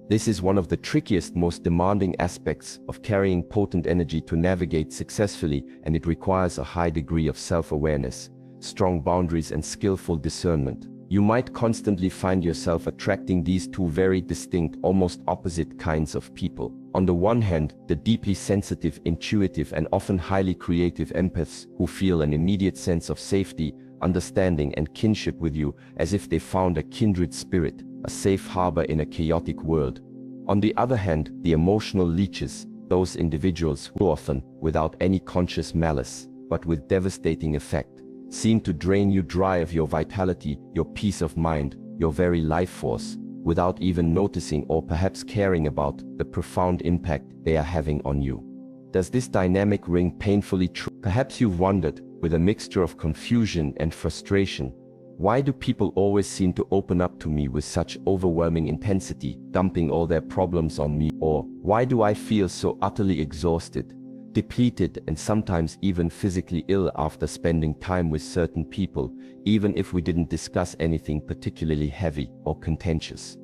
This is one of the trickiest, most demanding aspects of carrying potent energy to navigate successfully, and it requires a high degree of self-awareness, strong boundaries, and skillful discernment. You might constantly find yourself attracting these two very distinct, almost opposite kinds of people. On the one hand, the deeply sensitive, intuitive, and often highly creative empaths who feel an immediate sense of safety, understanding, and kinship with you, as if they found a kindred spirit, a safe harbor in a chaotic world. On the other hand, the emotional leeches, those individuals who often, without any conscious malice, but with devastating effect, seem to drain you dry of your vitality, your peace of mind, your very life force, without even noticing or perhaps caring about the profound impact they are having on you. Does this dynamic ring painfully true? Perhaps you've wondered, with a mixture of confusion and frustration, why do people always seem to open up to me with such overwhelming intensity, dumping all their problems on me? Or why do I feel so utterly exhausted, depleted, and sometimes even physically ill after spending time with certain people, even if we didn't discuss anything particularly heavy or contentious?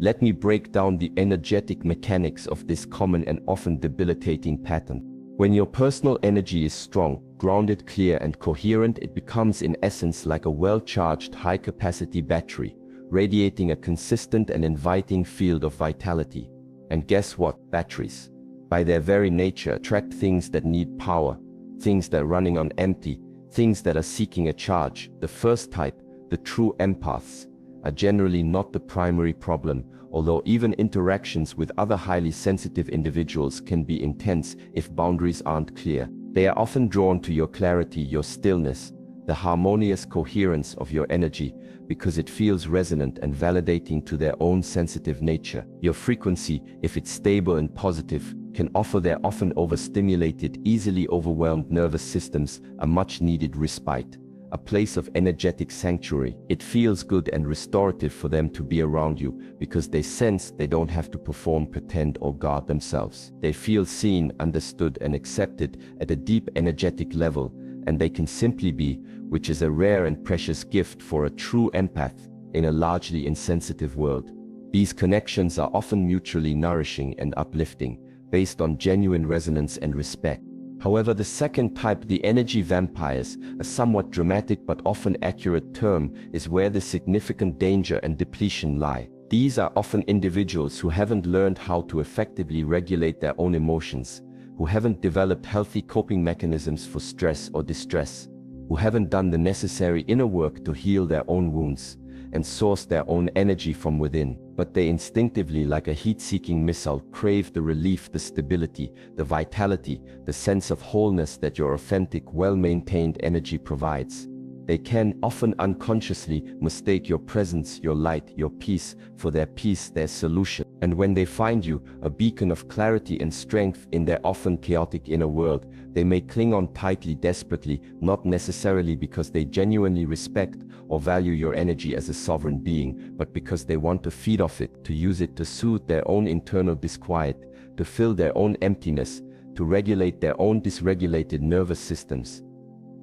Let me break down the energetic mechanics of this common and often debilitating pattern. When your personal energy is strong, grounded, clear, and coherent, it becomes in essence like a well-charged, high-capacity battery, radiating a consistent and inviting field of vitality. And guess what? Batteries, by their very nature, attract things that need power, things that are running on empty, things that are seeking a charge. The first type, the true empaths, are generally not the primary problem, although even interactions with other highly sensitive individuals can be intense if boundaries aren't clear. They are often drawn to your clarity, your stillness, the harmonious coherence of your energy, because it feels resonant and validating to their own sensitive nature. Your frequency, if it's stable and positive, can offer their often overstimulated, easily overwhelmed nervous systems a much-needed respite, a place of energetic sanctuary. It feels good and restorative for them to be around you because they sense they don't have to perform, pretend, or guard themselves. They feel seen, understood, and accepted at a deep energetic level, and they can simply be, which is a rare and precious gift for a true empath in a largely insensitive world. These connections are often mutually nourishing and uplifting, based on genuine resonance and respect. However, the second type, the energy vampires, a somewhat dramatic but often accurate term, is where the significant danger and depletion lie. These are often individuals who haven't learned how to effectively regulate their own emotions, who haven't developed healthy coping mechanisms for stress or distress, who haven't done the necessary inner work to heal their own wounds and source their own energy from within. But they instinctively, like a heat-seeking missile, crave the relief, the stability, the vitality, the sense of wholeness that your authentic, well-maintained energy provides. They can, often unconsciously, mistake your presence, your light, your peace, for their peace, their solution. And when they find you, a beacon of clarity and strength in their often chaotic inner world, they may cling on tightly, desperately, not necessarily because they genuinely respect or value your energy as a sovereign being, but because they want to feed off it, to use it to soothe their own internal disquiet, to fill their own emptiness, to regulate their own dysregulated nervous systems.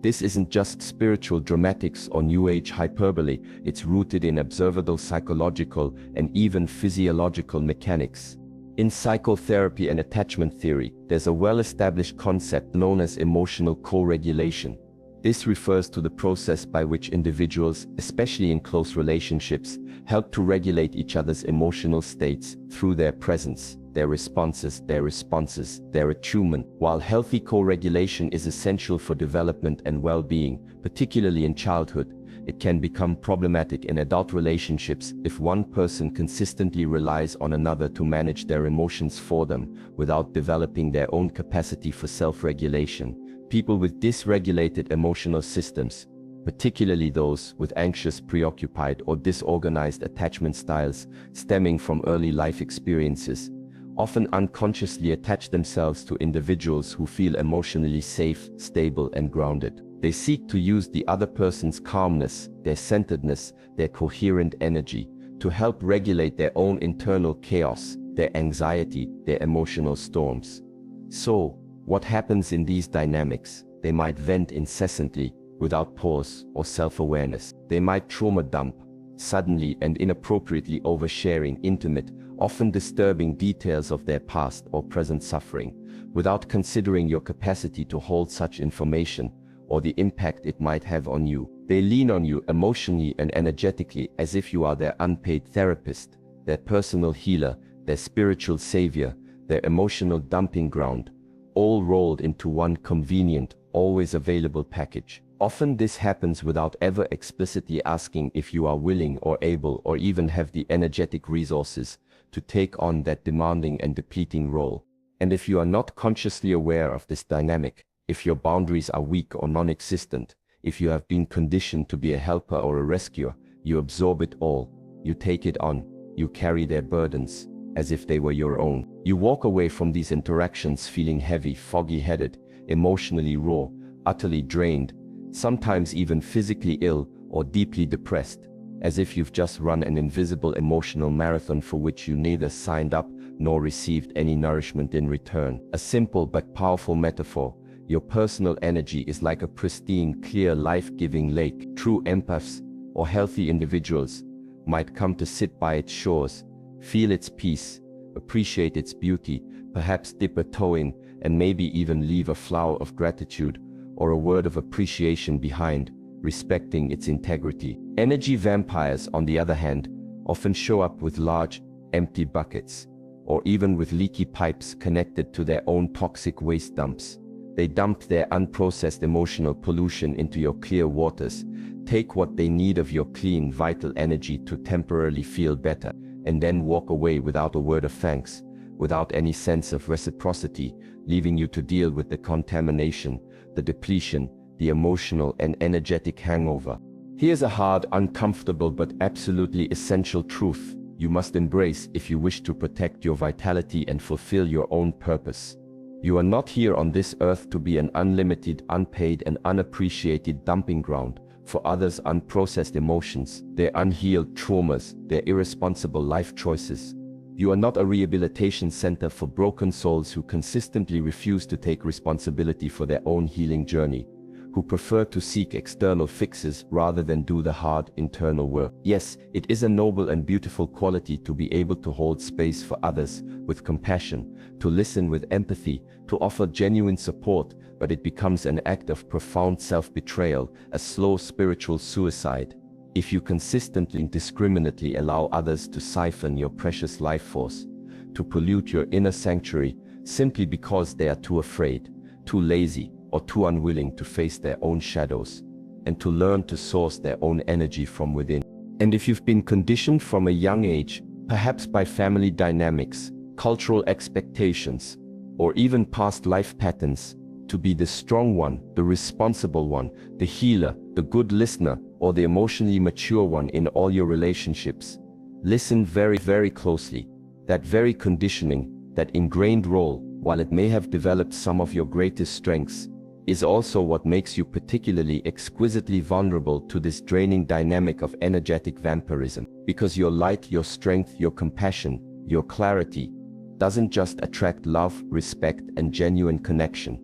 This isn't just spiritual dramatics or New Age hyperbole, it's rooted in observable psychological and even physiological mechanics. In psychotherapy and attachment theory, there's a well-established concept known as emotional co-regulation. This refers to the process by which individuals, especially in close relationships, help to regulate each other's emotional states through their presence, their responses, their attunement. While healthy co-regulation is essential for development and well-being, particularly in childhood, it can become problematic in adult relationships if one person consistently relies on another to manage their emotions for them, without developing their own capacity for self-regulation. People with dysregulated emotional systems, particularly those with anxious, preoccupied, or disorganized attachment styles stemming from early life experiences, often unconsciously attach themselves to individuals who feel emotionally safe, stable, and grounded. They seek to use the other person's calmness, their centeredness, their coherent energy, to help regulate their own internal chaos, their anxiety, their emotional storms. So, what happens in these dynamics? They might vent incessantly, without pause or self-awareness. They might trauma dump, suddenly and inappropriately oversharing intimate, often disturbing details of their past or present suffering, without considering your capacity to hold such information or the impact it might have on you. They lean on you emotionally and energetically as if you are their unpaid therapist, their personal healer, their spiritual savior, their emotional dumping ground, all rolled into one convenient, always available package. Often this happens without ever explicitly asking if you are willing or able or even have the energetic resources to take on that demanding and depleting role. And if you are not consciously aware of this dynamic, if your boundaries are weak or non-existent, if you have been conditioned to be a helper or a rescuer, you absorb it all, you take it on, you carry their burdens, as if they were your own. You walk away from these interactions feeling heavy, foggy-headed, emotionally raw, utterly drained, sometimes even physically ill or deeply depressed, as if you've just run an invisible emotional marathon for which you neither signed up nor received any nourishment in return. A simple but powerful metaphor. Your personal energy is like a pristine, clear, life-giving lake. True empaths, or healthy individuals, might come to sit by its shores, feel its peace, appreciate its beauty, perhaps dip a toe in, and maybe even leave a flower of gratitude or a word of appreciation behind, respecting its integrity. Energy vampires, on the other hand, often show up with large, empty buckets, or even with leaky pipes connected to their own toxic waste dumps. They dump their unprocessed emotional pollution into your clear waters, take what they need of your clean, vital energy to temporarily feel better, and then walk away without a word of thanks, without any sense of reciprocity, leaving you to deal with the contamination, the depletion, the emotional and energetic hangover. Here's a hard, uncomfortable but absolutely essential truth you must embrace if you wish to protect your vitality and fulfill your own purpose. You are not here on this earth to be an unlimited, unpaid and unappreciated dumping ground for others' unprocessed emotions, their unhealed traumas, their irresponsible life choices. You are not a rehabilitation center for broken souls who consistently refuse to take responsibility for their own healing journey, who prefer to seek external fixes rather than do the hard internal work. Yes, it is a noble and beautiful quality to be able to hold space for others with compassion, to listen with empathy, to offer genuine support, but it becomes an act of profound self-betrayal, a slow spiritual suicide, if you consistently and indiscriminately allow others to siphon your precious life force, to pollute your inner sanctuary, simply because they are too afraid, too lazy, or too unwilling to face their own shadows, and to learn to source their own energy from within. And if you've been conditioned from a young age, perhaps by family dynamics, cultural expectations, or even past life patterns, to be the strong one, the responsible one, the healer, the good listener, or the emotionally mature one in all your relationships, listen very, very closely. That very conditioning, that ingrained role, while it may have developed some of your greatest strengths, is also what makes you particularly exquisitely vulnerable to this draining dynamic of energetic vampirism. Because your light, your strength, your compassion, your clarity, doesn't just attract love, respect, and genuine connection.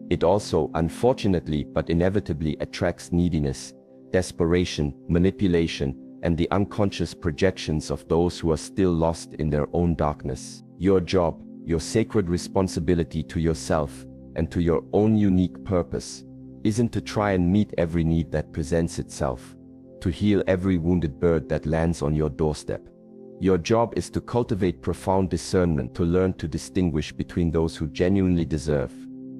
It also, unfortunately but inevitably, attracts neediness, desperation, manipulation, and the unconscious projections of those who are still lost in their own darkness. Your job, your sacred responsibility to yourself and to your own unique purpose, isn't to try and meet every need that presents itself, to heal every wounded bird that lands on your doorstep. Your job is to cultivate profound discernment, to learn to distinguish between those who genuinely deserve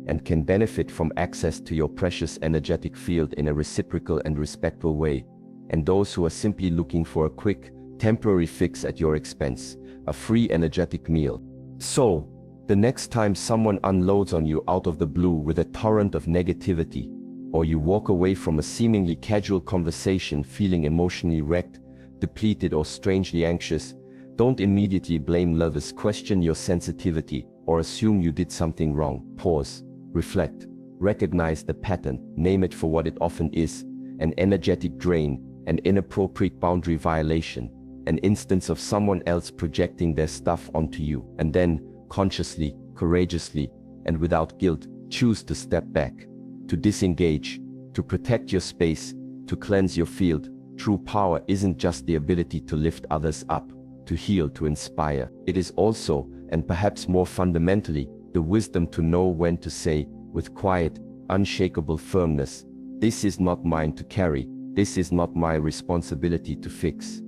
and can benefit from access to your precious energetic field in a reciprocal and respectful way, and those who are simply looking for a quick, temporary fix at your expense, a free energetic meal. So, the next time someone unloads on you out of the blue with a torrent of negativity, or you walk away from a seemingly casual conversation feeling emotionally wrecked, depleted, or strangely anxious, don't immediately blame others, question your sensitivity, or assume you did something wrong. Pause, reflect, recognize the pattern, name it for what it often is: an energetic drain, an inappropriate boundary violation, an instance of someone else projecting their stuff onto you. And then, consciously, courageously, and without guilt, choose to step back, to disengage, to protect your space, to cleanse your field. True power isn't just the ability to lift others up, to heal, to inspire. It is also, and perhaps more fundamentally, the wisdom to know when to say, with quiet, unshakable firmness, "This is not mine to carry. This is not my responsibility to fix.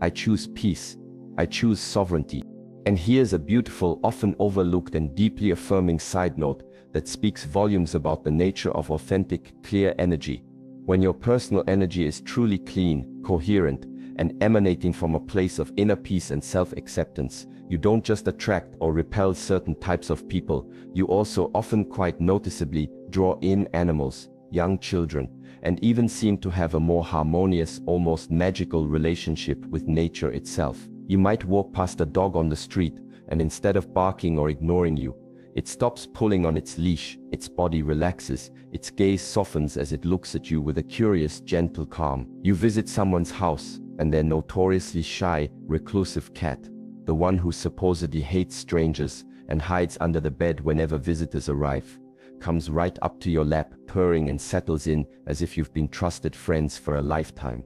I choose peace. I choose sovereignty." And here's a beautiful, often overlooked and deeply affirming side note that speaks volumes about the nature of authentic, clear energy. When your personal energy is truly clean, coherent, and emanating from a place of inner peace and self-acceptance, you don't just attract or repel certain types of people, you also often quite noticeably draw in animals, young children, and even seem to have a more harmonious, almost magical relationship with nature itself. You might walk past a dog on the street, and instead of barking or ignoring you, it stops pulling on its leash, its body relaxes, its gaze softens as it looks at you with a curious, gentle calm. You visit someone's house, and their notoriously shy, reclusive cat, the one who supposedly hates strangers and hides under the bed whenever visitors arrive, comes right up to your lap, purring, and settles in as if you've been trusted friends for a lifetime.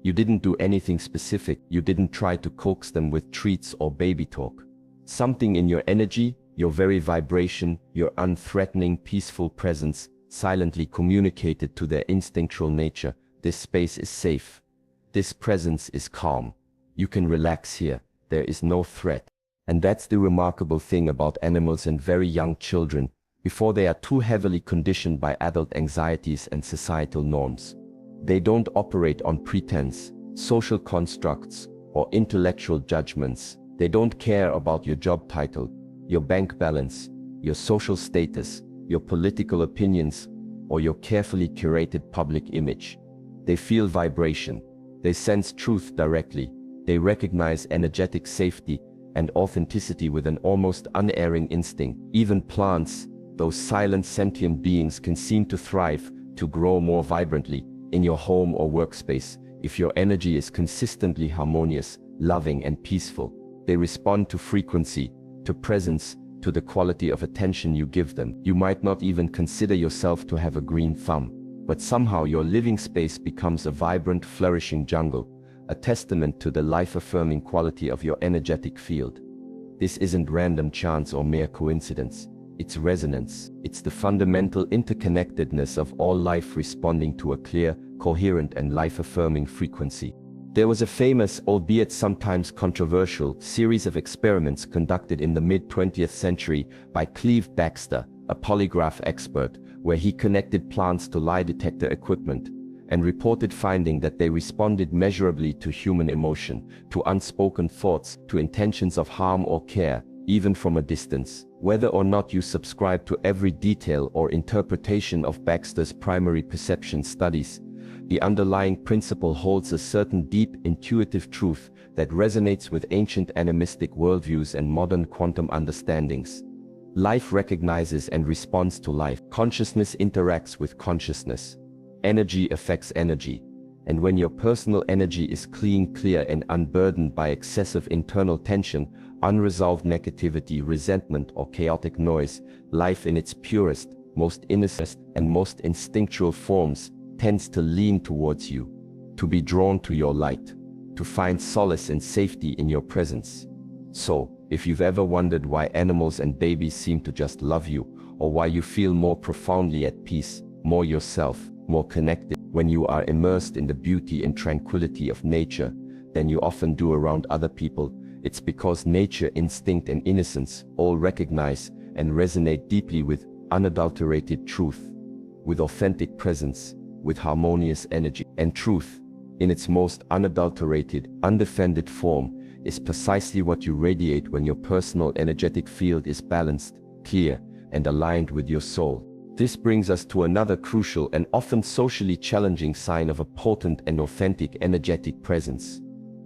You didn't do anything specific, you didn't try to coax them with treats or baby talk. Something in your energy, your very vibration, your unthreatening, peaceful presence, silently communicated to their instinctual nature, "This space is safe. This presence is calm. You can relax here. There is no threat." And that's the remarkable thing about animals and very young children, before they are too heavily conditioned by adult anxieties and societal norms. They don't operate on pretense, social constructs, or intellectual judgments. They don't care about your job title, your bank balance, your social status, your political opinions, or your carefully curated public image. They feel vibration. They sense truth directly. They recognize energetic safety and authenticity with an almost unerring instinct. Even plants, those silent sentient beings, can seem to thrive, to grow more vibrantly in your home or workspace if your energy is consistently harmonious, loving, and peaceful. They respond to frequency, to presence, to the quality of attention you give them. You might not even consider yourself to have a green thumb, but somehow your living space becomes a vibrant, flourishing jungle, a testament to the life-affirming quality of your energetic field. This isn't random chance or mere coincidence. It's resonance. It's the fundamental interconnectedness of all life responding to a clear, coherent and life-affirming frequency. There was a famous, albeit sometimes controversial, series of experiments conducted in the mid-20th century by Cleve Baxter, a polygraph expert, where he connected plants to lie detector equipment and reported finding that they responded measurably to human emotion, to unspoken thoughts, to intentions of harm or care, even from a distance. Whether or not you subscribe to every detail or interpretation of Baxter's primary perception studies, the underlying principle holds a certain deep, intuitive truth that resonates with ancient animistic worldviews and modern quantum understandings. Life recognizes and responds to life. Consciousness interacts with consciousness. Energy affects energy. And when your personal energy is clean, clear, and unburdened by excessive internal tension, unresolved negativity, resentment, or chaotic noise, life in its purest, most innocent, and most instinctual forms tends to lean towards you, to be drawn to your light, to find solace and safety in your presence. So, if you've ever wondered why animals and babies seem to just love you, or why you feel more profoundly at peace, more yourself, more connected when you are immersed in the beauty and tranquility of nature than you often do around other people, it's because nature, instinct, and innocence all recognize and resonate deeply with unadulterated truth, with authentic presence, with harmonious energy. And truth, in its most unadulterated, undefended form, is precisely what you radiate when your personal energetic field is balanced, clear, and aligned with your soul. This brings us to another crucial and often socially challenging sign of a potent and authentic energetic presence.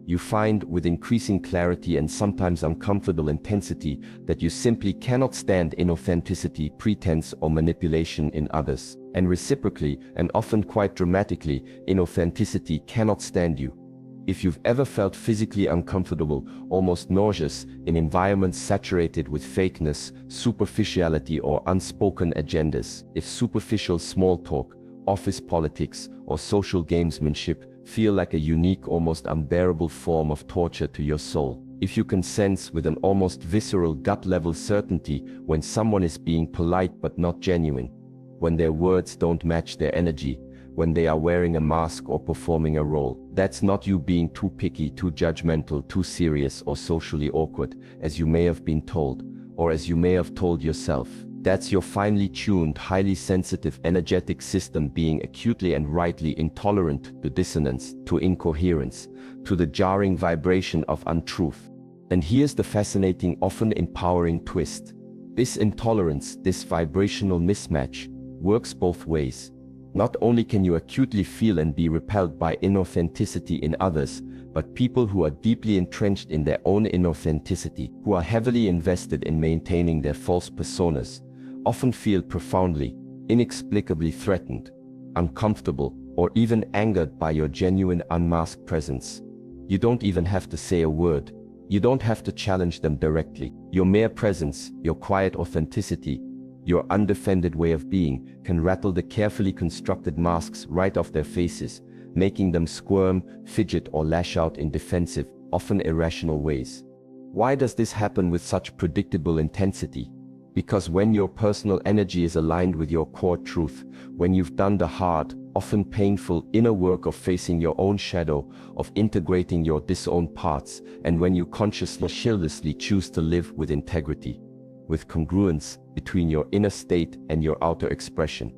You find with increasing clarity and sometimes uncomfortable intensity that you simply cannot stand inauthenticity, pretense, or manipulation in others. And reciprocally, and often quite dramatically, inauthenticity cannot stand you. If you've ever felt physically uncomfortable, almost nauseous, in environments saturated with fakeness, superficiality, or unspoken agendas, if superficial small talk, office politics, or social gamesmanship feel like a unique, almost unbearable form of torture to your soul, if you can sense with an almost visceral gut-level certainty when someone is being polite but not genuine, when their words don't match their energy, when they are wearing a mask or performing a role, that's not you being too picky, too judgmental, too serious, or socially awkward, as you may have been told, or as you may have told yourself. That's your finely tuned, highly sensitive, energetic system being acutely and rightly intolerant to dissonance, to incoherence, to the jarring vibration of untruth. And here's the fascinating, often empowering twist. This intolerance, this vibrational mismatch, works both ways. Not only can you acutely feel and be repelled by inauthenticity in others, but people who are deeply entrenched in their own inauthenticity, who are heavily invested in maintaining their false personas, often feel profoundly, inexplicably threatened, uncomfortable, or even angered by your genuine unmasked presence. You don't even have to say a word. You don't have to challenge them directly. Your mere presence, your quiet authenticity, your undefended way of being can rattle the carefully constructed masks right off their faces, making them squirm, fidget, or lash out in defensive, often irrational ways. Why does this happen with such predictable intensity? Because when your personal energy is aligned with your core truth, when you've done the hard, often painful inner work of facing your own shadow, of integrating your disowned parts, and when you consciously, shieldlessly choose to live with integrity, with congruence between your inner state and your outer expression,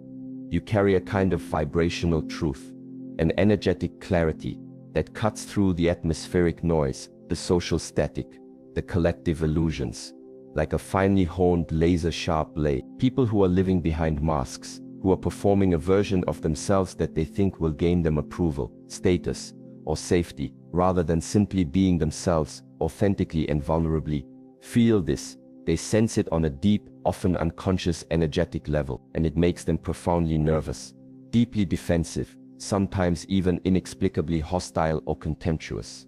you carry a kind of vibrational truth, an energetic clarity that cuts through the atmospheric noise, the social static, the collective illusions, like a finely honed laser-sharp blade. People who are living behind masks, who are performing a version of themselves that they think will gain them approval, status, or safety, rather than simply being themselves, authentically and vulnerably, feel this. They sense it on a deep, often unconscious energetic level, and it makes them profoundly nervous, deeply defensive, sometimes even inexplicably hostile or contemptuous.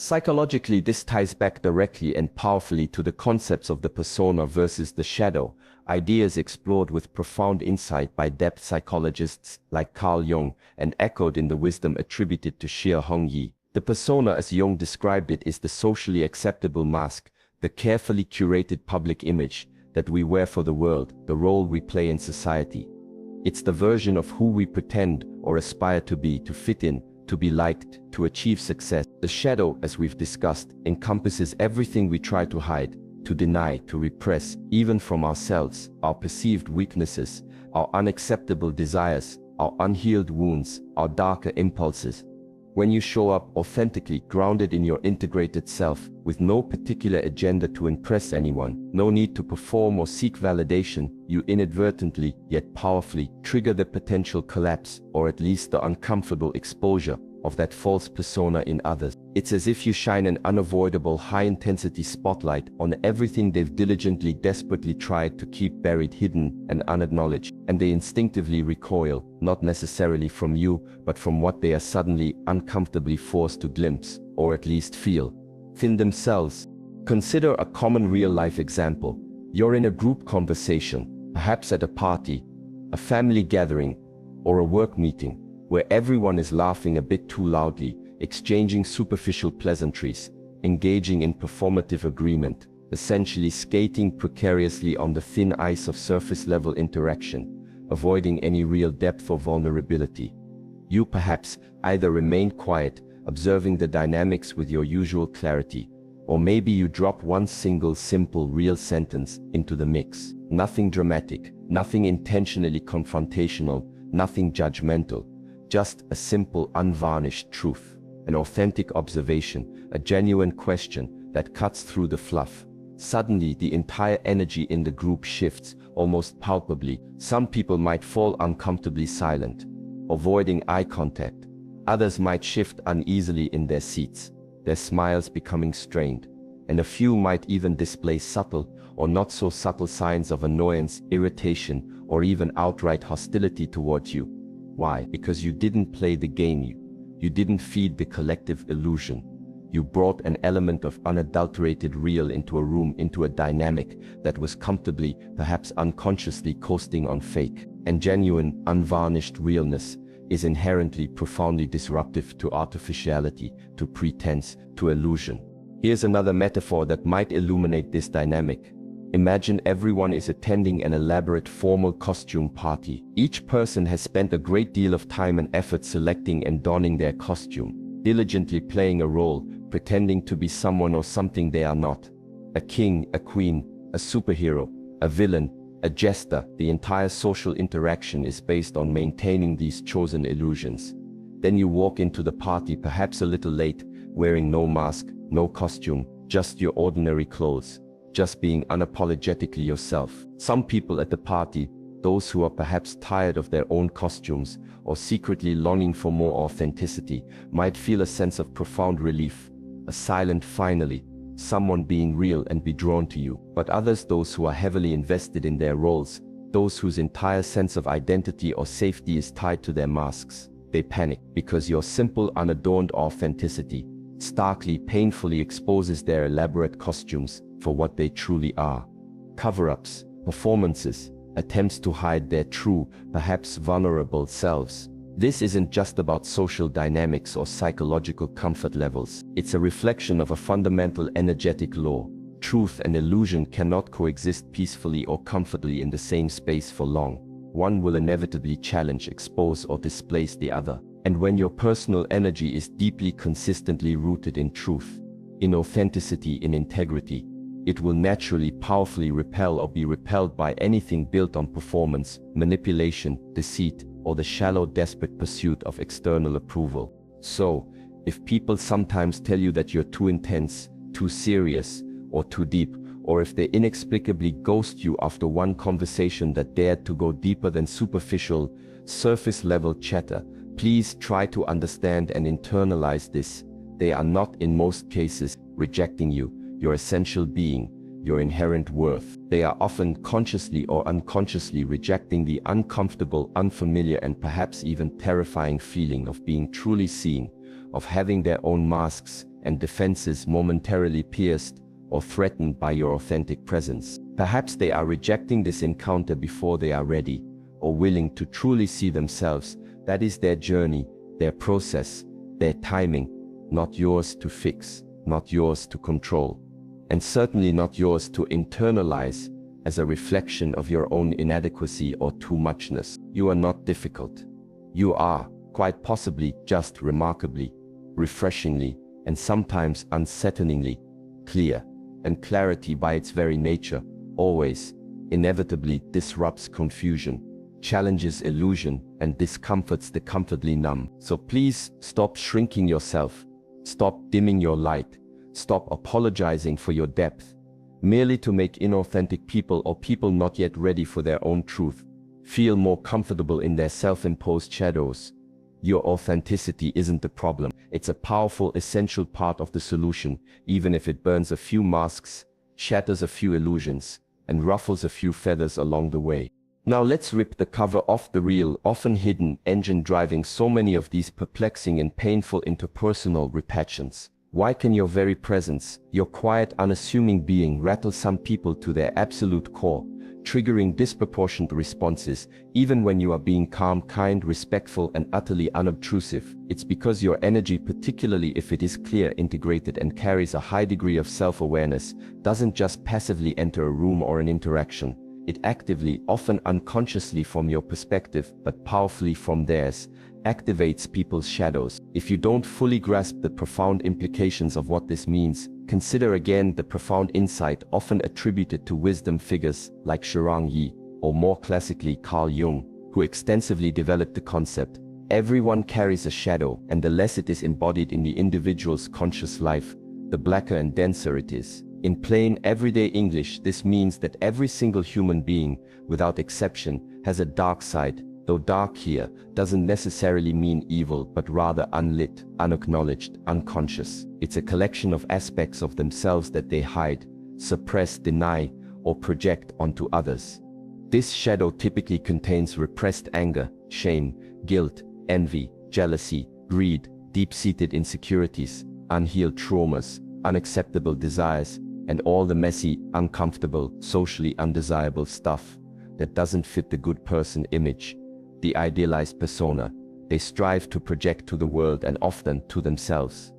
Psychologically, this ties back directly and powerfully to the concepts of the persona versus the shadow, ideas explored with profound insight by depth psychologists like Carl Jung and echoed in the wisdom attributed to Shi Heng Yi. The persona, as Jung described it, is the socially acceptable mask, the carefully curated public image that we wear for the world, the role we play in society. It's the version of who we pretend or aspire to be, to fit in, to be liked, to achieve success. The shadow, as we've discussed, encompasses everything we try to hide, to deny, to repress, even from ourselves, our perceived weaknesses, our unacceptable desires, our unhealed wounds, our darker impulses. When you show up authentically, grounded in your integrated self, with no particular agenda to impress anyone, no need to perform or seek validation, you inadvertently, yet powerfully, trigger the potential collapse, or at least the uncomfortable exposure, of that false persona in others. It's as if you shine an unavoidable high-intensity spotlight on everything they've diligently, desperately tried to keep buried, hidden, and unacknowledged, and they instinctively recoil, not necessarily from you, but from what they are suddenly, uncomfortably forced to glimpse, or at least feel, within themselves. Consider a common real-life example. You're in a group conversation, perhaps at a party, a family gathering, or a work meeting, where everyone is laughing a bit too loudly, exchanging superficial pleasantries, engaging in performative agreement, essentially skating precariously on the thin ice of surface-level interaction, avoiding any real depth or vulnerability. You perhaps either remain quiet, observing the dynamics with your usual clarity, or maybe you drop one single simple real sentence into the mix. Nothing dramatic, nothing intentionally confrontational, nothing judgmental. Just a simple, unvarnished truth, an authentic observation, a genuine question that cuts through the fluff. Suddenly, the entire energy in the group shifts, almost palpably. Some people might fall uncomfortably silent, avoiding eye contact. Others might shift uneasily in their seats, their smiles becoming strained, and a few might even display subtle or not so subtle signs of annoyance, irritation, or even outright hostility towards you. Why? Because you didn't play the game, you didn't feed the collective illusion. You brought an element of unadulterated real into a room, into a dynamic that was comfortably, perhaps unconsciously, coasting on fake. And genuine, unvarnished realness is inherently profoundly disruptive to artificiality, to pretense, to illusion. Here's another metaphor that might illuminate this dynamic. Imagine everyone is attending an elaborate formal costume party. Each person has spent a great deal of time and effort selecting and donning their costume, diligently playing a role, pretending to be someone or something they are not. A king, a queen, a superhero, a villain, a jester. The entire social interaction is based on maintaining these chosen illusions. Then you walk into the party, perhaps a little late, wearing no mask, no costume, just your ordinary clothes. Just being unapologetically yourself. Some people at the party, those who are perhaps tired of their own costumes or secretly longing for more authenticity, might feel a sense of profound relief, a silent finally, someone being real, and be drawn to you. But others, those who are heavily invested in their roles, those whose entire sense of identity or safety is tied to their masks, they panic because your simple, unadorned authenticity starkly, painfully exposes their elaborate costumes for what they truly are. Cover-ups, performances, attempts to hide their true, perhaps vulnerable selves. This isn't just about social dynamics or psychological comfort levels. It's a reflection of a fundamental energetic law. Truth and illusion cannot coexist peacefully or comfortably in the same space for long. One will inevitably challenge, expose, or displace the other. And when your personal energy is deeply, consistently rooted in truth, in authenticity, in integrity, it will naturally, powerfully repel or be repelled by anything built on performance, manipulation, deceit, or the shallow, desperate pursuit of external approval. So, if people sometimes tell you that you're too intense, too serious, or too deep, or if they inexplicably ghost you after one conversation that dared to go deeper than superficial, surface-level chatter, please try to understand and internalize this. They are not, in most cases, rejecting you, your essential being, your inherent worth. They are often consciously or unconsciously rejecting the uncomfortable, unfamiliar, and perhaps even terrifying feeling of being truly seen, of having their own masks, and defenses momentarily pierced or threatened by your authentic presence. Perhaps they are rejecting this encounter before they are ready or willing to truly see themselves. That is their journey, their process, their timing, not yours to fix, not yours to control, and certainly not yours to internalize as a reflection of your own inadequacy or too muchness. You are not difficult. You are, quite possibly, just remarkably, refreshingly, and sometimes unsettlingly clear. And clarity, by its very nature, always, inevitably disrupts confusion, challenges illusion, and discomforts the comfortably numb. So please stop shrinking yourself, stop dimming your light, stop apologizing for your depth, merely to make inauthentic people or people not yet ready for their own truth feel more comfortable in their self-imposed shadows. Your authenticity isn't the problem. It's a powerful, essential part of the solution, even if it burns a few masks, shatters a few illusions, and ruffles a few feathers along the way. Now let's rip the cover off the real, often hidden engine driving so many of these perplexing and painful interpersonal repetitions. Why can your very presence, your quiet, unassuming being, rattle some people to their absolute core, triggering disproportionate responses, even when you are being calm, kind, respectful, and utterly unobtrusive? It's because your energy, particularly if it is clear, integrated, and carries a high degree of self-awareness, doesn't just passively enter a room or an interaction. It actively, often unconsciously from your perspective, but powerfully from theirs, activates people's shadows. If you don't fully grasp the profound implications of what this means, consider again the profound insight often attributed to wisdom figures like Shi Heng Yi, or more classically Carl Jung, who extensively developed the concept. Everyone carries a shadow, and the less it is embodied in the individual's conscious life, the blacker and denser it is. In plain, everyday English, this means that every single human being, without exception, has a dark side, though dark here doesn't necessarily mean evil, but rather unlit, unacknowledged, unconscious. It's a collection of aspects of themselves that they hide, suppress, deny, or project onto others. This shadow typically contains repressed anger, shame, guilt, envy, jealousy, greed, deep-seated insecurities, unhealed traumas, unacceptable desires, and all the messy, uncomfortable, socially undesirable stuff that doesn't fit the good person image, the idealized persona they strive to project to the world and often to themselves.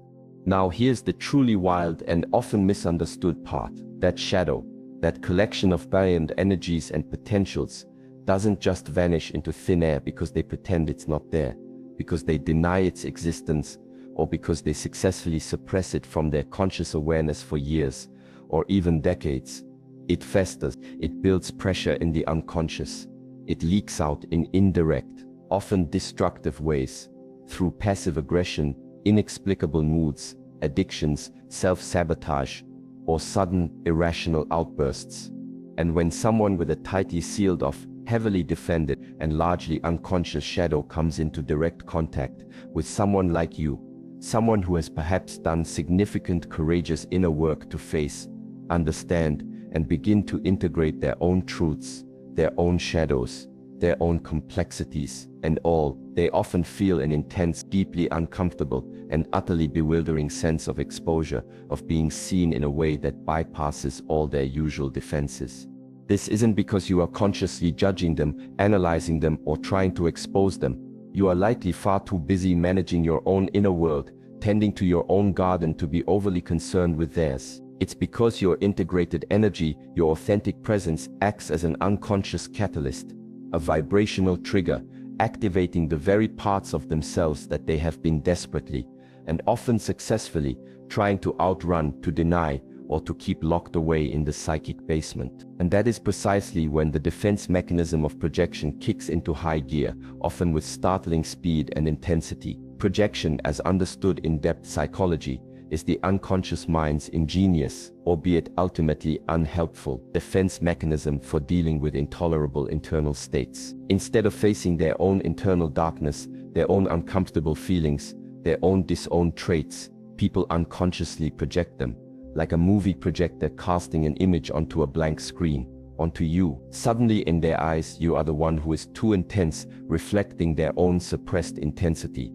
Now here's the truly wild and often misunderstood part. That shadow, that collection of brilliant energies and potentials, doesn't just vanish into thin air because they pretend it's not there, because they deny its existence, or because they successfully suppress it from their conscious awareness for years, or even decades. It festers, it builds pressure in the unconscious. It leaks out in indirect, often destructive ways, through passive aggression, inexplicable moods, addictions, self-sabotage, or sudden, irrational outbursts. And when someone with a tightly sealed off, heavily defended, and largely unconscious shadow comes into direct contact with someone like you, someone who has perhaps done significant, courageous inner work to face, understand, and begin to integrate their own truths, their own shadows, their own complexities, and all, they often feel an intense, deeply uncomfortable, and utterly bewildering sense of exposure, of being seen in a way that bypasses all their usual defenses. This isn't because you are consciously judging them, analyzing them, or trying to expose them. You are likely far too busy managing your own inner world, tending to your own garden to be overly concerned with theirs. It's because your integrated energy, your authentic presence, acts as an unconscious catalyst, a vibrational trigger, activating the very parts of themselves that they have been desperately, and often successfully, trying to outrun, to deny, or to keep locked away in the psychic basement. And that is precisely when the defense mechanism of projection kicks into high gear, often with startling speed and intensity. Projection, as understood in depth psychology, is the unconscious mind's ingenious, albeit ultimately unhelpful, defense mechanism for dealing with intolerable internal states. Instead of facing their own internal darkness, their own uncomfortable feelings, their own disowned traits, people unconsciously project them, like a movie projector casting an image onto a blank screen, onto you. Suddenly in their eyes, you are the one who is too intense, reflecting their own suppressed intensity.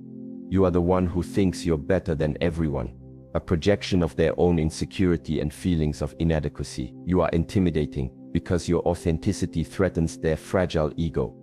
You are the one who thinks you're better than everyone, a projection of their own insecurity and feelings of inadequacy. You are intimidating because your authenticity threatens their fragile ego.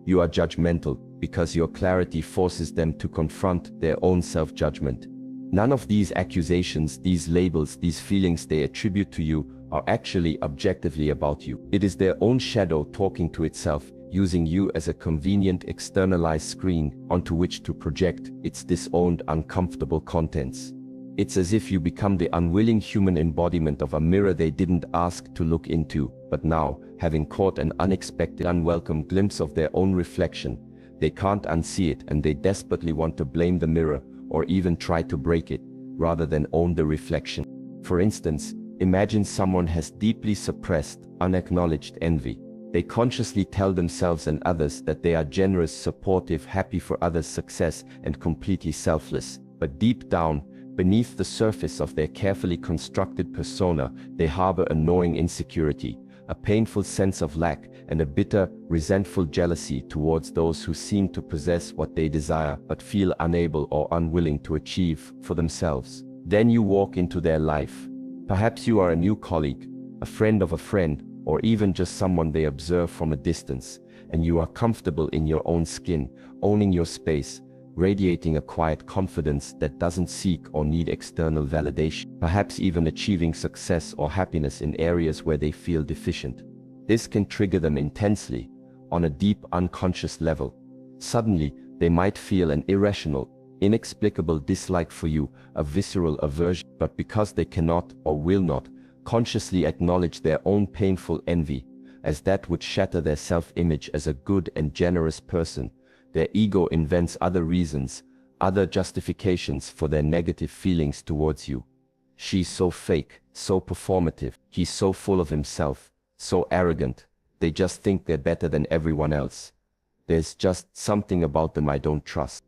You are judgmental because your clarity forces them to confront their own self-judgment. None of these accusations, these labels, these feelings they attribute to you are actually objectively about you. It is their own shadow talking to itself, using you as a convenient externalized screen onto which to project its disowned, uncomfortable contents. It's as if you become the unwilling human embodiment of a mirror they didn't ask to look into, but now, having caught an unexpected, unwelcome glimpse of their own reflection, they can't unsee it and they desperately want to blame the mirror or even try to break it, rather than own the reflection. For instance, imagine someone has deeply suppressed, unacknowledged envy. They consciously tell themselves and others that they are generous, supportive, happy for others' success, and completely selfless. But deep down, beneath the surface of their carefully constructed persona, they harbor a gnawing insecurity, a painful sense of lack, and a bitter, resentful jealousy towards those who seem to possess what they desire but feel unable or unwilling to achieve for themselves. Then you walk into their life. Perhaps you are a new colleague, a friend of a friend, or even just someone they observe from a distance, and you are comfortable in your own skin, owning your space, radiating a quiet confidence that doesn't seek or need external validation, perhaps even achieving success or happiness in areas where they feel deficient. This can trigger them intensely, on a deep unconscious level. Suddenly, they might feel an irrational, inexplicable dislike for you, a visceral aversion, but because they cannot or will not consciously acknowledge their own painful envy, as that would shatter their self-image as a good and generous person, their ego invents other reasons, other justifications for their negative feelings towards you. She's so fake, so performative, he's so full of himself, so arrogant, they just think they're better than everyone else. There's just something about them I don't trust.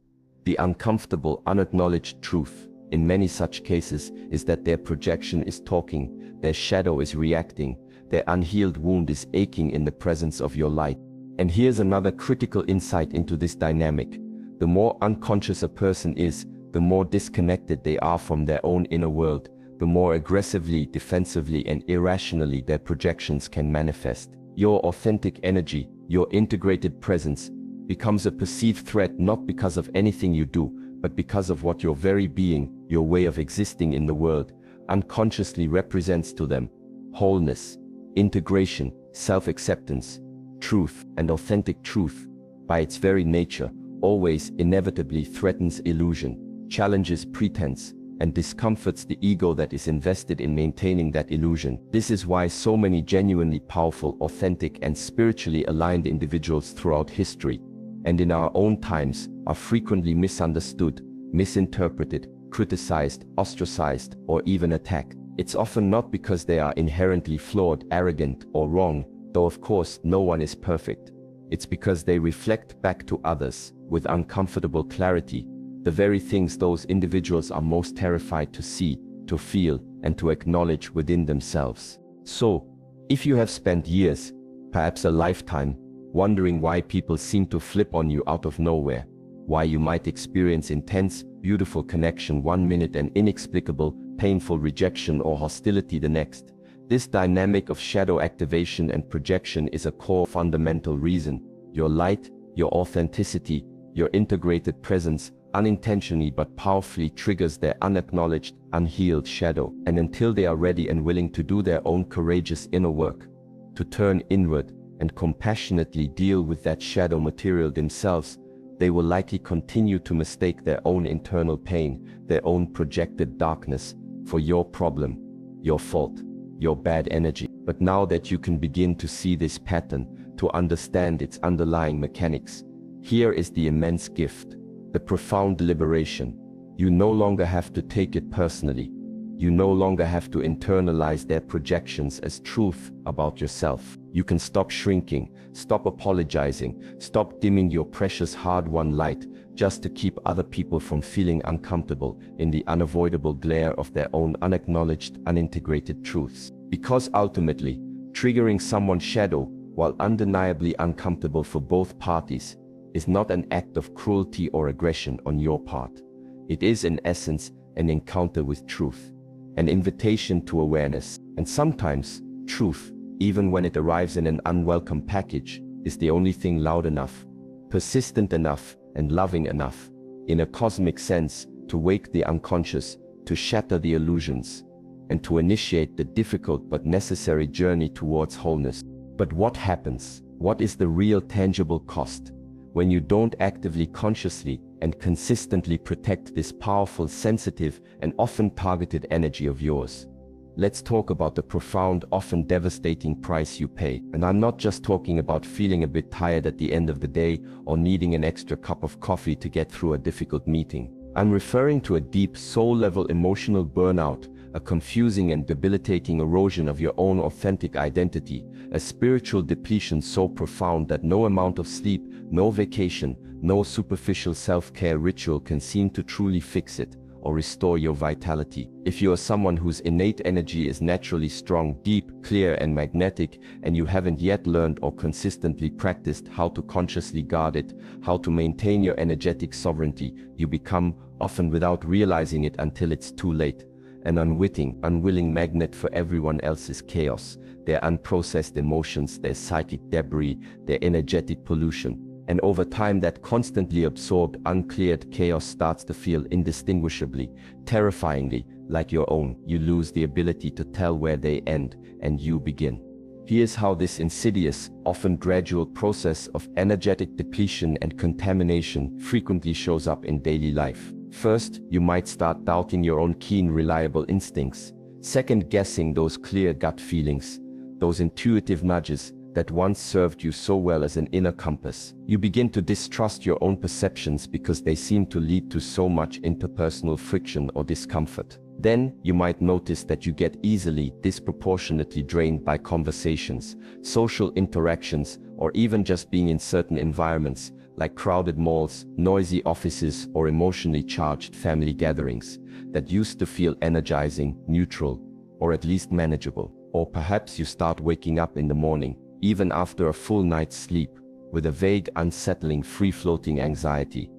The uncomfortable, unacknowledged truth, in many such cases, is that their projection is talking, their shadow is reacting, their unhealed wound is aching in the presence of your light. And here's another critical insight into this dynamic. The more unconscious a person is, the more disconnected they are from their own inner world, the more aggressively, defensively, and irrationally their projections can manifest. Your authentic energy, your integrated presence, becomes a perceived threat not because of anything you do, but because of what your very being, your way of existing in the world, unconsciously represents to them. Wholeness, integration, self-acceptance, truth, and authentic truth, by its very nature, always inevitably threatens illusion, challenges pretense, and discomforts the ego that is invested in maintaining that illusion. This is why so many genuinely powerful, authentic, and spiritually aligned individuals throughout history, and in our own times, are frequently misunderstood, misinterpreted, criticized, ostracized, or even attacked. It's often not because they are inherently flawed, arrogant, or wrong, though of course no one is perfect. It's because they reflect back to others, with uncomfortable clarity, the very things those individuals are most terrified to see, to feel, and to acknowledge within themselves. So, if you have spent years, perhaps a lifetime, wondering why people seem to flip on you out of nowhere, why you might experience intense, beautiful connection one minute and inexplicable, painful rejection or hostility the next, this dynamic of shadow activation and projection is a core fundamental reason. Your light, your authenticity, your integrated presence, unintentionally but powerfully triggers their unacknowledged, unhealed shadow. And until they are ready and willing to do their own courageous inner work, to turn inward and compassionately deal with that shadow material themselves, they will likely continue to mistake their own internal pain, their own projected darkness, for your problem, your fault, your bad energy. But now that you can begin to see this pattern, to understand its underlying mechanics, here is the immense gift, the profound liberation. You no longer have to take it personally. You no longer have to internalize their projections as truth about yourself. You can stop shrinking, stop apologizing, stop dimming your precious hard-won light just to keep other people from feeling uncomfortable in the unavoidable glare of their own unacknowledged, unintegrated truths. Because ultimately, triggering someone's shadow, while undeniably uncomfortable for both parties, is not an act of cruelty or aggression on your part. It is, in essence, an encounter with truth, an invitation to awareness. And sometimes, truth, even when it arrives in an unwelcome package, is the only thing loud enough, persistent enough, and loving enough, in a cosmic sense, to wake the unconscious, to shatter the illusions, and to initiate the difficult but necessary journey towards wholeness. But what happens? What is the real tangible cost when you don't actively, consciously, and consistently protect this powerful, sensitive, and often targeted energy of yours? Let's talk about the profound, often devastating price you pay. And I'm not just talking about feeling a bit tired at the end of the day or needing an extra cup of coffee to get through a difficult meeting. I'm referring to a deep, soul-level emotional burnout, a confusing and debilitating erosion of your own authentic identity, a spiritual depletion so profound that no amount of sleep, no vacation, no superficial self-care ritual can seem to truly fix it or restore your vitality. If you are someone whose innate energy is naturally strong, deep, clear, and magnetic, and you haven't yet learned or consistently practiced how to consciously guard it, how to maintain your energetic sovereignty, you become, often without realizing it until it's too late, an unwilling magnet for everyone else's chaos, their unprocessed emotions, their psychic debris, their energetic pollution. And over time, that constantly absorbed, uncleared chaos starts to feel indistinguishably, terrifyingly, like your own. You lose the ability to tell where they end and you begin. Here's how this insidious, often gradual process of energetic depletion and contamination frequently shows up in daily life. First, you might start doubting your own keen, reliable instincts, second-guessing those clear gut feelings, those intuitive nudges that once served you so well as an inner compass. You begin to distrust your own perceptions because they seem to lead to so much interpersonal friction or discomfort. Then, you might notice that you get easily, disproportionately drained by conversations, social interactions, or even just being in certain environments, like crowded malls, noisy offices, or emotionally charged family gatherings, that used to feel energizing, neutral, or at least manageable. Or perhaps you start waking up in the morning, even after a full night's sleep, with a vague, unsettling, free-floating anxiety,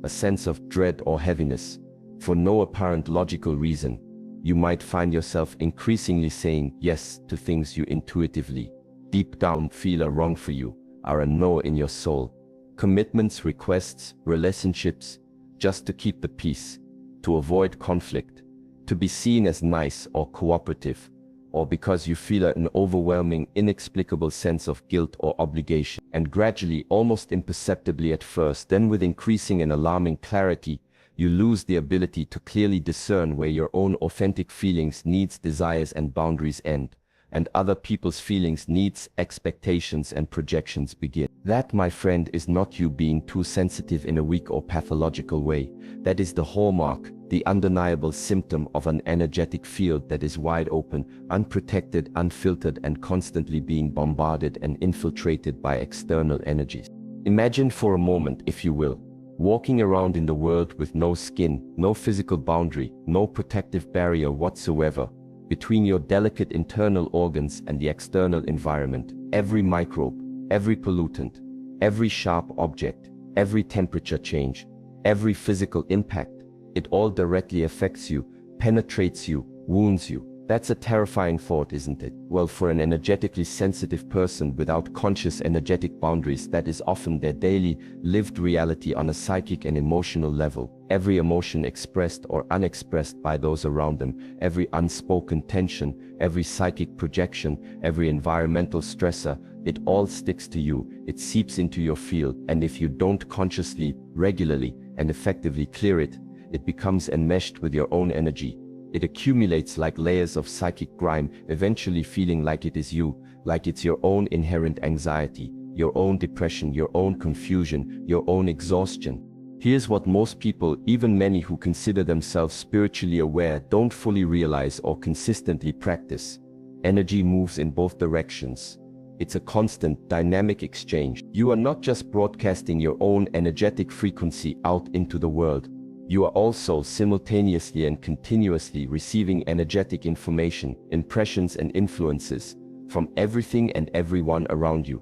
a sense of dread or heaviness. For no apparent logical reason, you might find yourself increasingly saying yes to things you intuitively, deep down feel are wrong for you, are a no in your soul. Commitments, requests, relationships, just to keep the peace, to avoid conflict, to be seen as nice or cooperative, or because you feel an overwhelming, inexplicable sense of guilt or obligation. And gradually, almost imperceptibly at first, then with increasing and alarming clarity, you lose the ability to clearly discern where your own authentic feelings, needs, desires, and boundaries end, and other people's feelings, needs, expectations, and projections begin. That, my friend, is not you being too sensitive in a weak or pathological way. That is the hallmark, the undeniable symptom of an energetic field that is wide open, unprotected, unfiltered, and constantly being bombarded and infiltrated by external energies. Imagine for a moment, if you will, walking around in the world with no skin, no physical boundary, no protective barrier whatsoever between your delicate internal organs and the external environment. Every microbe, every pollutant, every sharp object, every temperature change, every physical impact, it all directly affects you, penetrates you, wounds you. That's a terrifying thought, isn't it? Well, for an energetically sensitive person without conscious energetic boundaries, that is often their daily, lived reality on a psychic and emotional level. Every emotion expressed or unexpressed by those around them, every unspoken tension, every psychic projection, every environmental stressor, it all sticks to you, it seeps into your field, and if you don't consciously, regularly, and effectively clear it, it becomes enmeshed with your own energy. It accumulates like layers of psychic grime, eventually feeling like it is you, like it's your own inherent anxiety, your own depression, your own confusion, your own exhaustion. Here's what most people, even many who consider themselves spiritually aware, don't fully realize or consistently practice. Energy moves in both directions. It's a constant, dynamic exchange. You are not just broadcasting your own energetic frequency out into the world. You are also simultaneously and continuously receiving energetic information, impressions, and influences from everything and everyone around you.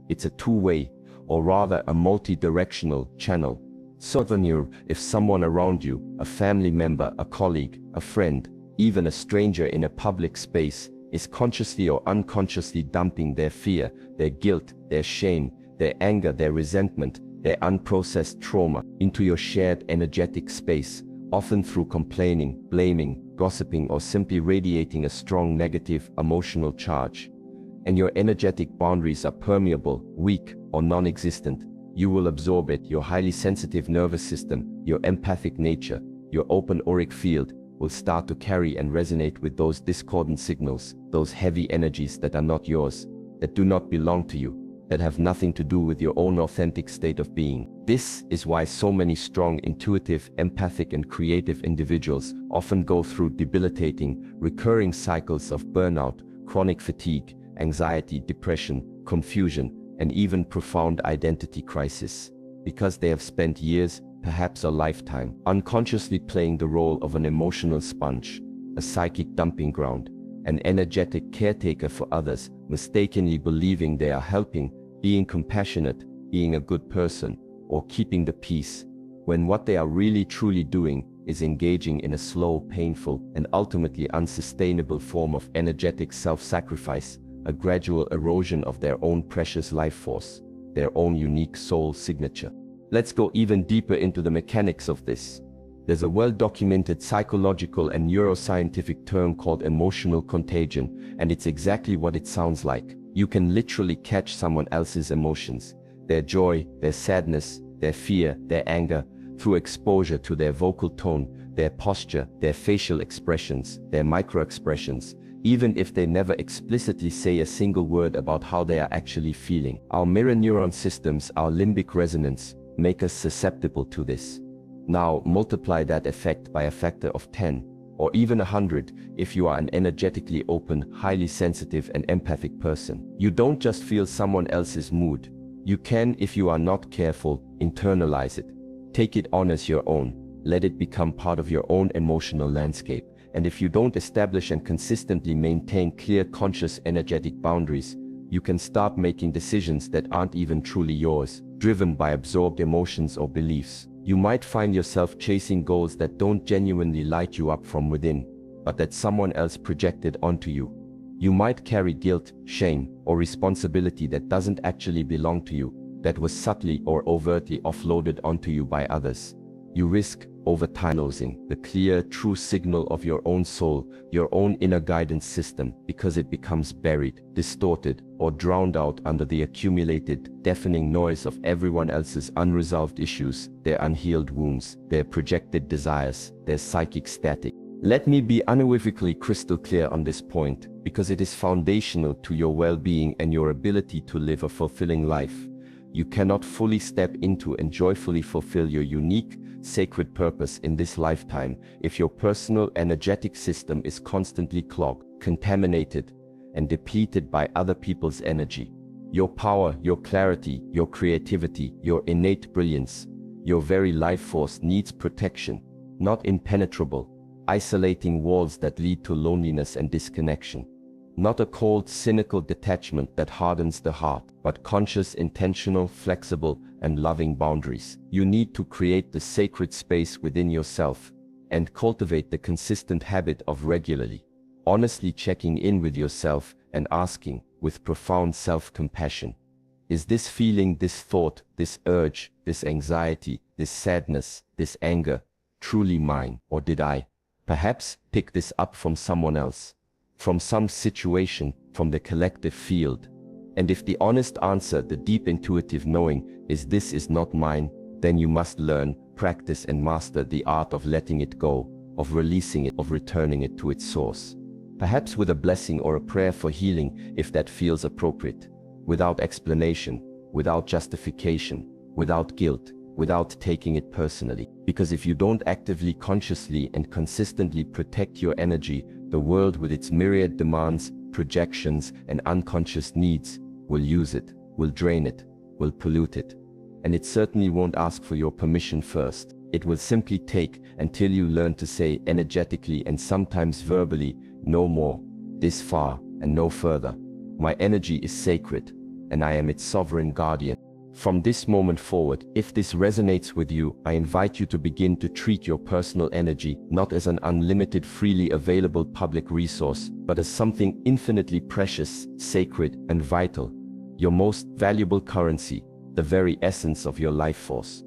It's a two-way, or rather a multi-directional channel, Souvenir, if someone around you, a family member, a colleague, a friend, even a stranger in a public space, is consciously or unconsciously dumping their fear, their guilt, their shame, their anger, their resentment, their unprocessed trauma into your shared energetic space, often through complaining, blaming, gossiping, or simply radiating a strong negative emotional charge, and your energetic boundaries are permeable, weak, or non-existent, you will absorb it. Your highly sensitive nervous system, your empathic nature, your open auric field will start to carry and resonate with those discordant signals, those heavy energies that are not yours, that do not belong to you, that have nothing to do with your own authentic state of being. This is why so many strong, intuitive, empathic, and creative individuals often go through debilitating, recurring cycles of burnout, chronic fatigue, anxiety, depression, confusion, and even profound identity crisis, because they have spent years, perhaps a lifetime, unconsciously playing the role of an emotional sponge, a psychic dumping ground, an energetic caretaker for others, mistakenly believing they are helping, being compassionate, being a good person, or keeping the peace, when what they are really truly doing is engaging in a slow, painful, and ultimately unsustainable form of energetic self-sacrifice, a gradual erosion of their own precious life force, their own unique soul signature. Let's go even deeper into the mechanics of this. There's a well-documented psychological and neuroscientific term called emotional contagion, and it's exactly what it sounds like. You can literally catch someone else's emotions, their joy, their sadness, their fear, their anger, through exposure to their vocal tone, their posture, their facial expressions, their micro-expressions, even if they never explicitly say a single word about how they are actually feeling. Our mirror neuron systems, our limbic resonance, make us susceptible to this. Now multiply that effect by a factor of 10, or even 100, if you are an energetically open, highly sensitive and empathic person. You don't just feel someone else's mood. You can, if you are not careful, internalize it. Take it on as your own. Let it become part of your own emotional landscape. And if you don't establish and consistently maintain clear, conscious, energetic boundaries, you can start making decisions that aren't even truly yours, driven by absorbed emotions or beliefs. You might find yourself chasing goals that don't genuinely light you up from within, but that someone else projected onto you. You might carry guilt, shame, or responsibility that doesn't actually belong to you, that was subtly or overtly offloaded onto you by others. You risk, over time, losing the clear, true signal of your own soul, your own inner guidance system, because it becomes buried, distorted, or drowned out under the accumulated, deafening noise of everyone else's unresolved issues, their unhealed wounds, their projected desires, their psychic static. Let me be unequivocally crystal clear on this point, because it is foundational to your well-being and your ability to live a fulfilling life. You cannot fully step into and joyfully fulfill your unique, sacred purpose in this lifetime if your personal energetic system is constantly clogged, contaminated, and depleted by other people's energy. Your power, your clarity, your creativity, your innate brilliance, your very life force needs protection, not impenetrable, isolating walls that lead to loneliness and disconnection. Not a cold, cynical detachment that hardens the heart, but conscious, intentional, flexible, and loving boundaries. You need to create the sacred space within yourself and cultivate the consistent habit of regularly, honestly checking in with yourself and asking, with profound self-compassion, is this feeling, this thought, this urge, this anxiety, this sadness, this anger, truly mine, or did I, perhaps, pick this up from someone else? From some situation, from the collective field? And if the honest answer, the deep intuitive knowing, is this is not mine, then you must learn, practice and master the art of letting it go, of releasing it, of returning it to its source. Perhaps with a blessing or a prayer for healing, if that feels appropriate. Without explanation, without justification, without guilt, without taking it personally. Because if you don't actively, consciously and consistently protect your energy, the world with its myriad demands, projections, and unconscious needs will use it, will drain it, will pollute it. And it certainly won't ask for your permission first. It will simply take until you learn to say energetically and sometimes verbally, no more, this far and no further. My energy is sacred, and I am its sovereign guardian. From this moment forward, if this resonates with you, I invite you to begin to treat your personal energy not as an unlimited, freely available public resource, but as something infinitely precious, sacred, and vital. Your most valuable currency, the very essence of your life force.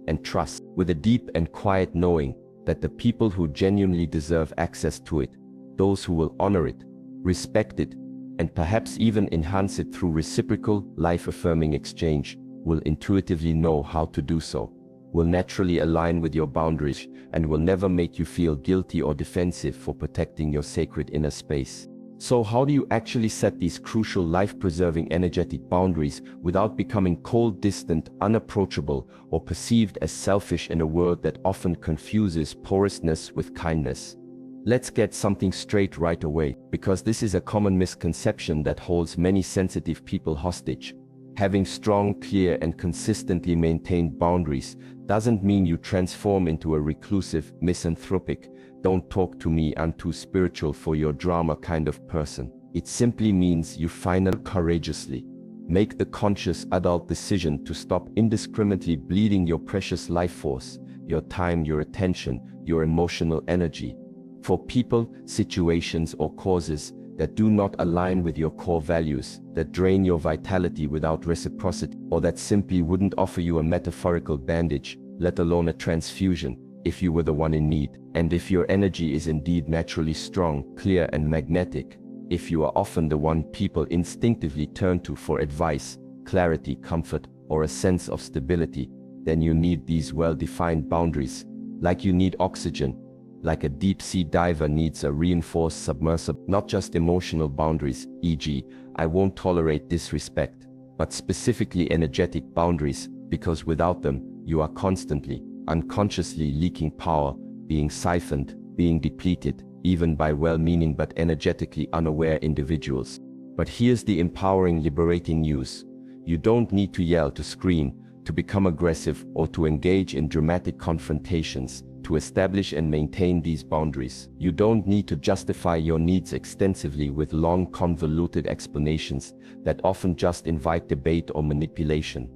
And trust, with a deep and quiet knowing, that the people who genuinely deserve access to it, those who will honor it, respect it, and perhaps even enhance it through reciprocal, life-affirming exchange, will intuitively know how to do so, will naturally align with your boundaries, and will never make you feel guilty or defensive for protecting your sacred inner space. So how do you actually set these crucial life-preserving energetic boundaries without becoming cold, distant, unapproachable, or perceived as selfish in a world that often confuses porousness with kindness? Let's get something straight right away, because this is a common misconception that holds many sensitive people hostage. Having strong, clear, and consistently maintained boundaries doesn't mean you transform into a reclusive, misanthropic, "don't talk to me, I'm too spiritual for your drama" kind of person. It simply means you finally courageously make the conscious adult decision to stop indiscriminately bleeding your precious life force, your time, your attention, your emotional energy, for people, situations, or causes that do not align with your core values, that drain your vitality without reciprocity, or that simply wouldn't offer you a metaphorical bandage, let alone a transfusion, if you were the one in need. And if your energy is indeed naturally strong, clear, and magnetic, if you are often the one people instinctively turn to for advice, clarity, comfort, or a sense of stability, then you need these well-defined boundaries, like you need oxygen, like a deep-sea diver needs a reinforced submersible. Not just emotional boundaries, e.g., I won't tolerate disrespect, but specifically energetic boundaries, because without them, you are constantly, unconsciously leaking power, being siphoned, being depleted, even by well-meaning but energetically unaware individuals. But here's the empowering, liberating news. You don't need to yell, to scream, to become aggressive, or to engage in dramatic confrontations to establish and maintain these boundaries. You don't need to justify your needs extensively with long, convoluted explanations that often just invite debate or manipulation.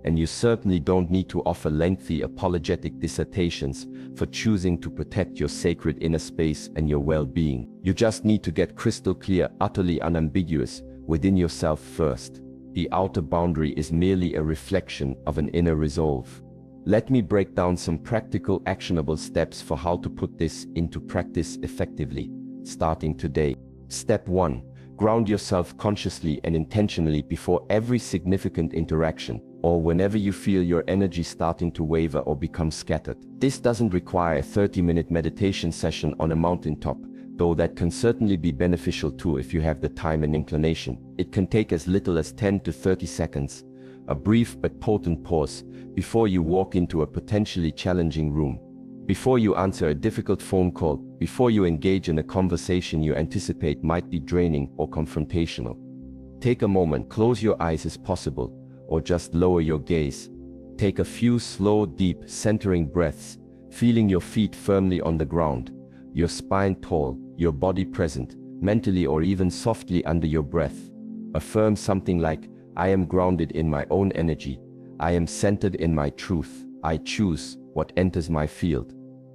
And you certainly don't need to offer lengthy apologetic dissertations for choosing to protect your sacred inner space and your well-being. You just need to get crystal clear, utterly unambiguous, within yourself first. The outer boundary is merely a reflection of an inner resolve. Let me break down some practical, actionable steps for how to put this into practice effectively, starting today. Step 1. Ground yourself consciously and intentionally before every significant interaction, or whenever you feel your energy starting to waver or become scattered. This doesn't require a 30-minute meditation session on a mountaintop, though that can certainly be beneficial too if you have the time and inclination. It can take as little as 10 to 30 seconds, a brief but potent pause, before you walk into a potentially challenging room, before you answer a difficult phone call, before you engage in a conversation you anticipate might be draining or confrontational. Take a moment, close your eyes as possible, or just lower your gaze. Take a few slow, deep, centering breaths, feeling your feet firmly on the ground, your spine tall, your body present, mentally or even softly under your breath. Affirm something like, I am grounded in my own energy. I am centered in my truth. I choose what enters my field.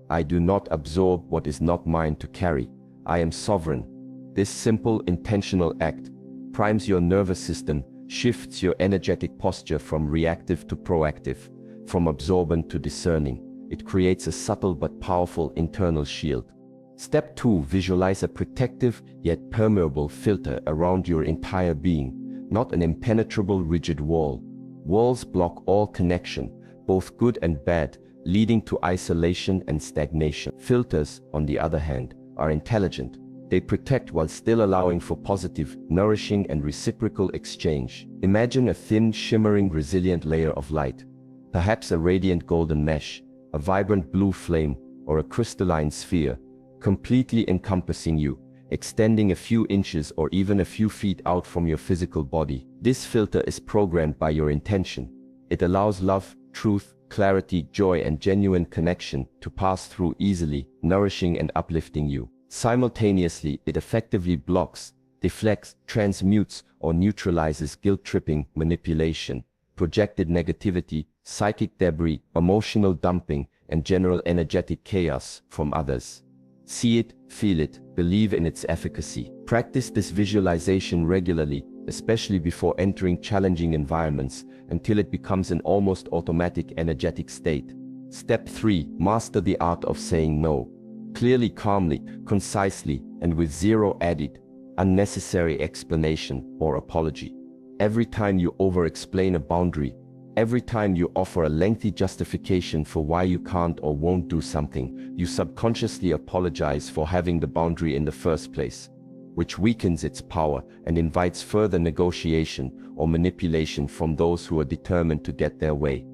I do not absorb what is not mine to carry. I am sovereign. This simple, intentional act primes your nervous system, shifts your energetic posture from reactive to proactive, from absorbent to discerning. It creates a subtle but powerful internal shield. Step 2. Visualize a protective yet permeable filter around your entire being, not an impenetrable rigid wall. Walls block all connection, both good and bad, leading to isolation and stagnation. Filters, on the other hand, are intelligent. They protect while still allowing for positive, nourishing, and reciprocal exchange. Imagine a thin, shimmering, resilient layer of light, perhaps a radiant golden mesh, a vibrant blue flame, or a crystalline sphere, completely encompassing you, extending a few inches or even a few feet out from your physical body. This filter is programmed by your intention. It allows love, truth, clarity, joy, and genuine connection to pass through easily, nourishing and uplifting you. Simultaneously, it effectively blocks, deflects, transmutes, or neutralizes guilt-tripping manipulation, projected negativity, psychic debris, emotional dumping, and general energetic chaos from others. See it, feel it, believe in its efficacy. Practice this visualization regularly, especially before entering challenging environments, until it becomes an almost automatic energetic state. Step 3. Master the art of saying no. Clearly, calmly, concisely, and with zero added, unnecessary explanation or apology. Every time you over-explain a boundary, every time you offer a lengthy justification for why you can't or won't do something, you subconsciously apologize for having the boundary in the first place, which weakens its power and invites further negotiation or manipulation from those who are determined to get their way.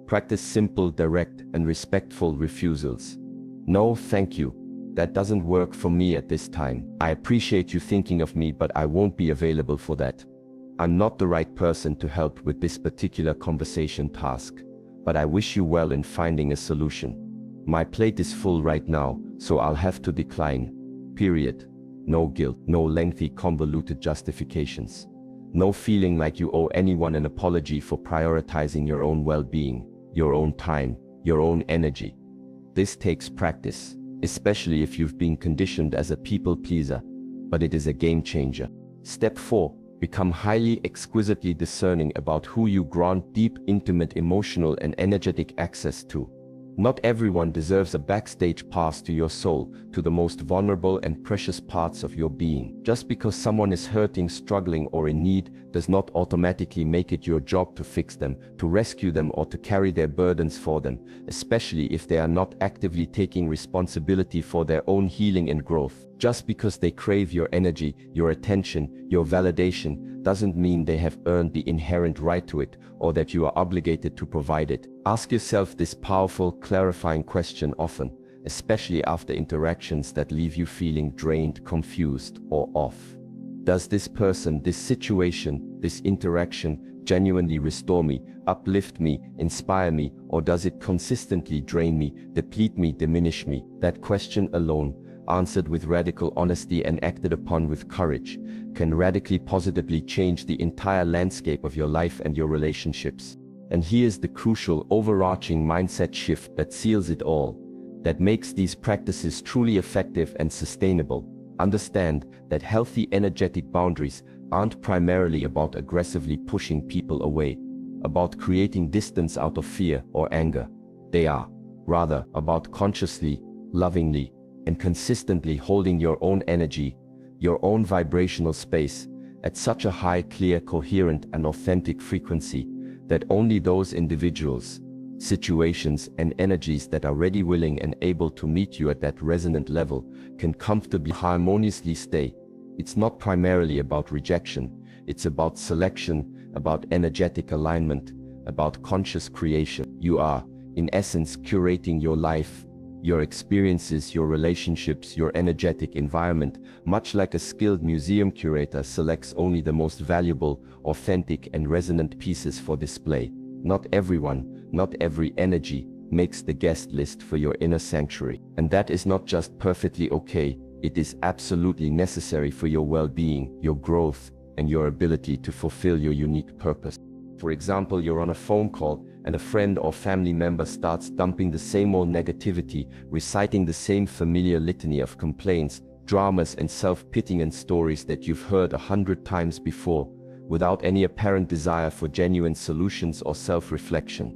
Practice simple, direct, and respectful refusals. No, thank you. That doesn't work for me at this time. I appreciate you thinking of me, but I won't be available for that. I'm not the right person to help with this particular conversation task, but I wish you well in finding a solution. My plate is full right now, so I'll have to decline. Period. No guilt, no lengthy convoluted justifications. No feeling like you owe anyone an apology for prioritizing your own well-being, your own time, your own energy. This takes practice, especially if you've been conditioned as a people pleaser, but it is a game changer. Step 4. Become highly exquisitely discerning about who you grant deep, intimate, emotional, and energetic access to. Not everyone deserves a backstage pass to your soul, to the most vulnerable and precious parts of your being. Just because someone is hurting, struggling, or in need does not automatically make it your job to fix them, to rescue them, or to carry their burdens for them, especially if they are not actively taking responsibility for their own healing and growth. Just because they crave your energy, your attention, your validation, doesn't mean they have earned the inherent right to it, or that you are obligated to provide it. Ask yourself this powerful, clarifying question often, especially after interactions that leave you feeling drained, confused, or off. Does this person, this situation, this interaction genuinely restore me, uplift me, inspire me, or does it consistently drain me, deplete me, diminish me? That question alone, answered with radical honesty and acted upon with courage, can radically positively change the entire landscape of your life and your relationships. And here's the crucial, overarching mindset shift that seals it all, that makes these practices truly effective and sustainable. Understand that healthy energetic boundaries aren't primarily about aggressively pushing people away, about creating distance out of fear or anger. They are, rather, about consciously, lovingly, and consistently holding your own energy, your own vibrational space, at such a high, clear, coherent, and authentic frequency that only those individuals, situations, and energies that are ready, willing, and able to meet you at that resonant level can comfortably, harmoniously stay. It's not primarily about rejection, it's about selection, about energetic alignment, about conscious creation. You are, in essence, curating your life, your experiences, your relationships, your energetic environment, much like a skilled museum curator selects only the most valuable, authentic, and resonant pieces for display. Not everyone, not every energy makes the guest list for your inner sanctuary. And that is not just perfectly okay, it is absolutely necessary for your well-being, your growth, and your ability to fulfill your unique purpose. For example, you're on a phone call, and a friend or family member starts dumping the same old negativity, reciting the same familiar litany of complaints, dramas, and self-pitying stories that you've heard 100 times before, without any apparent desire for genuine solutions or self-reflection.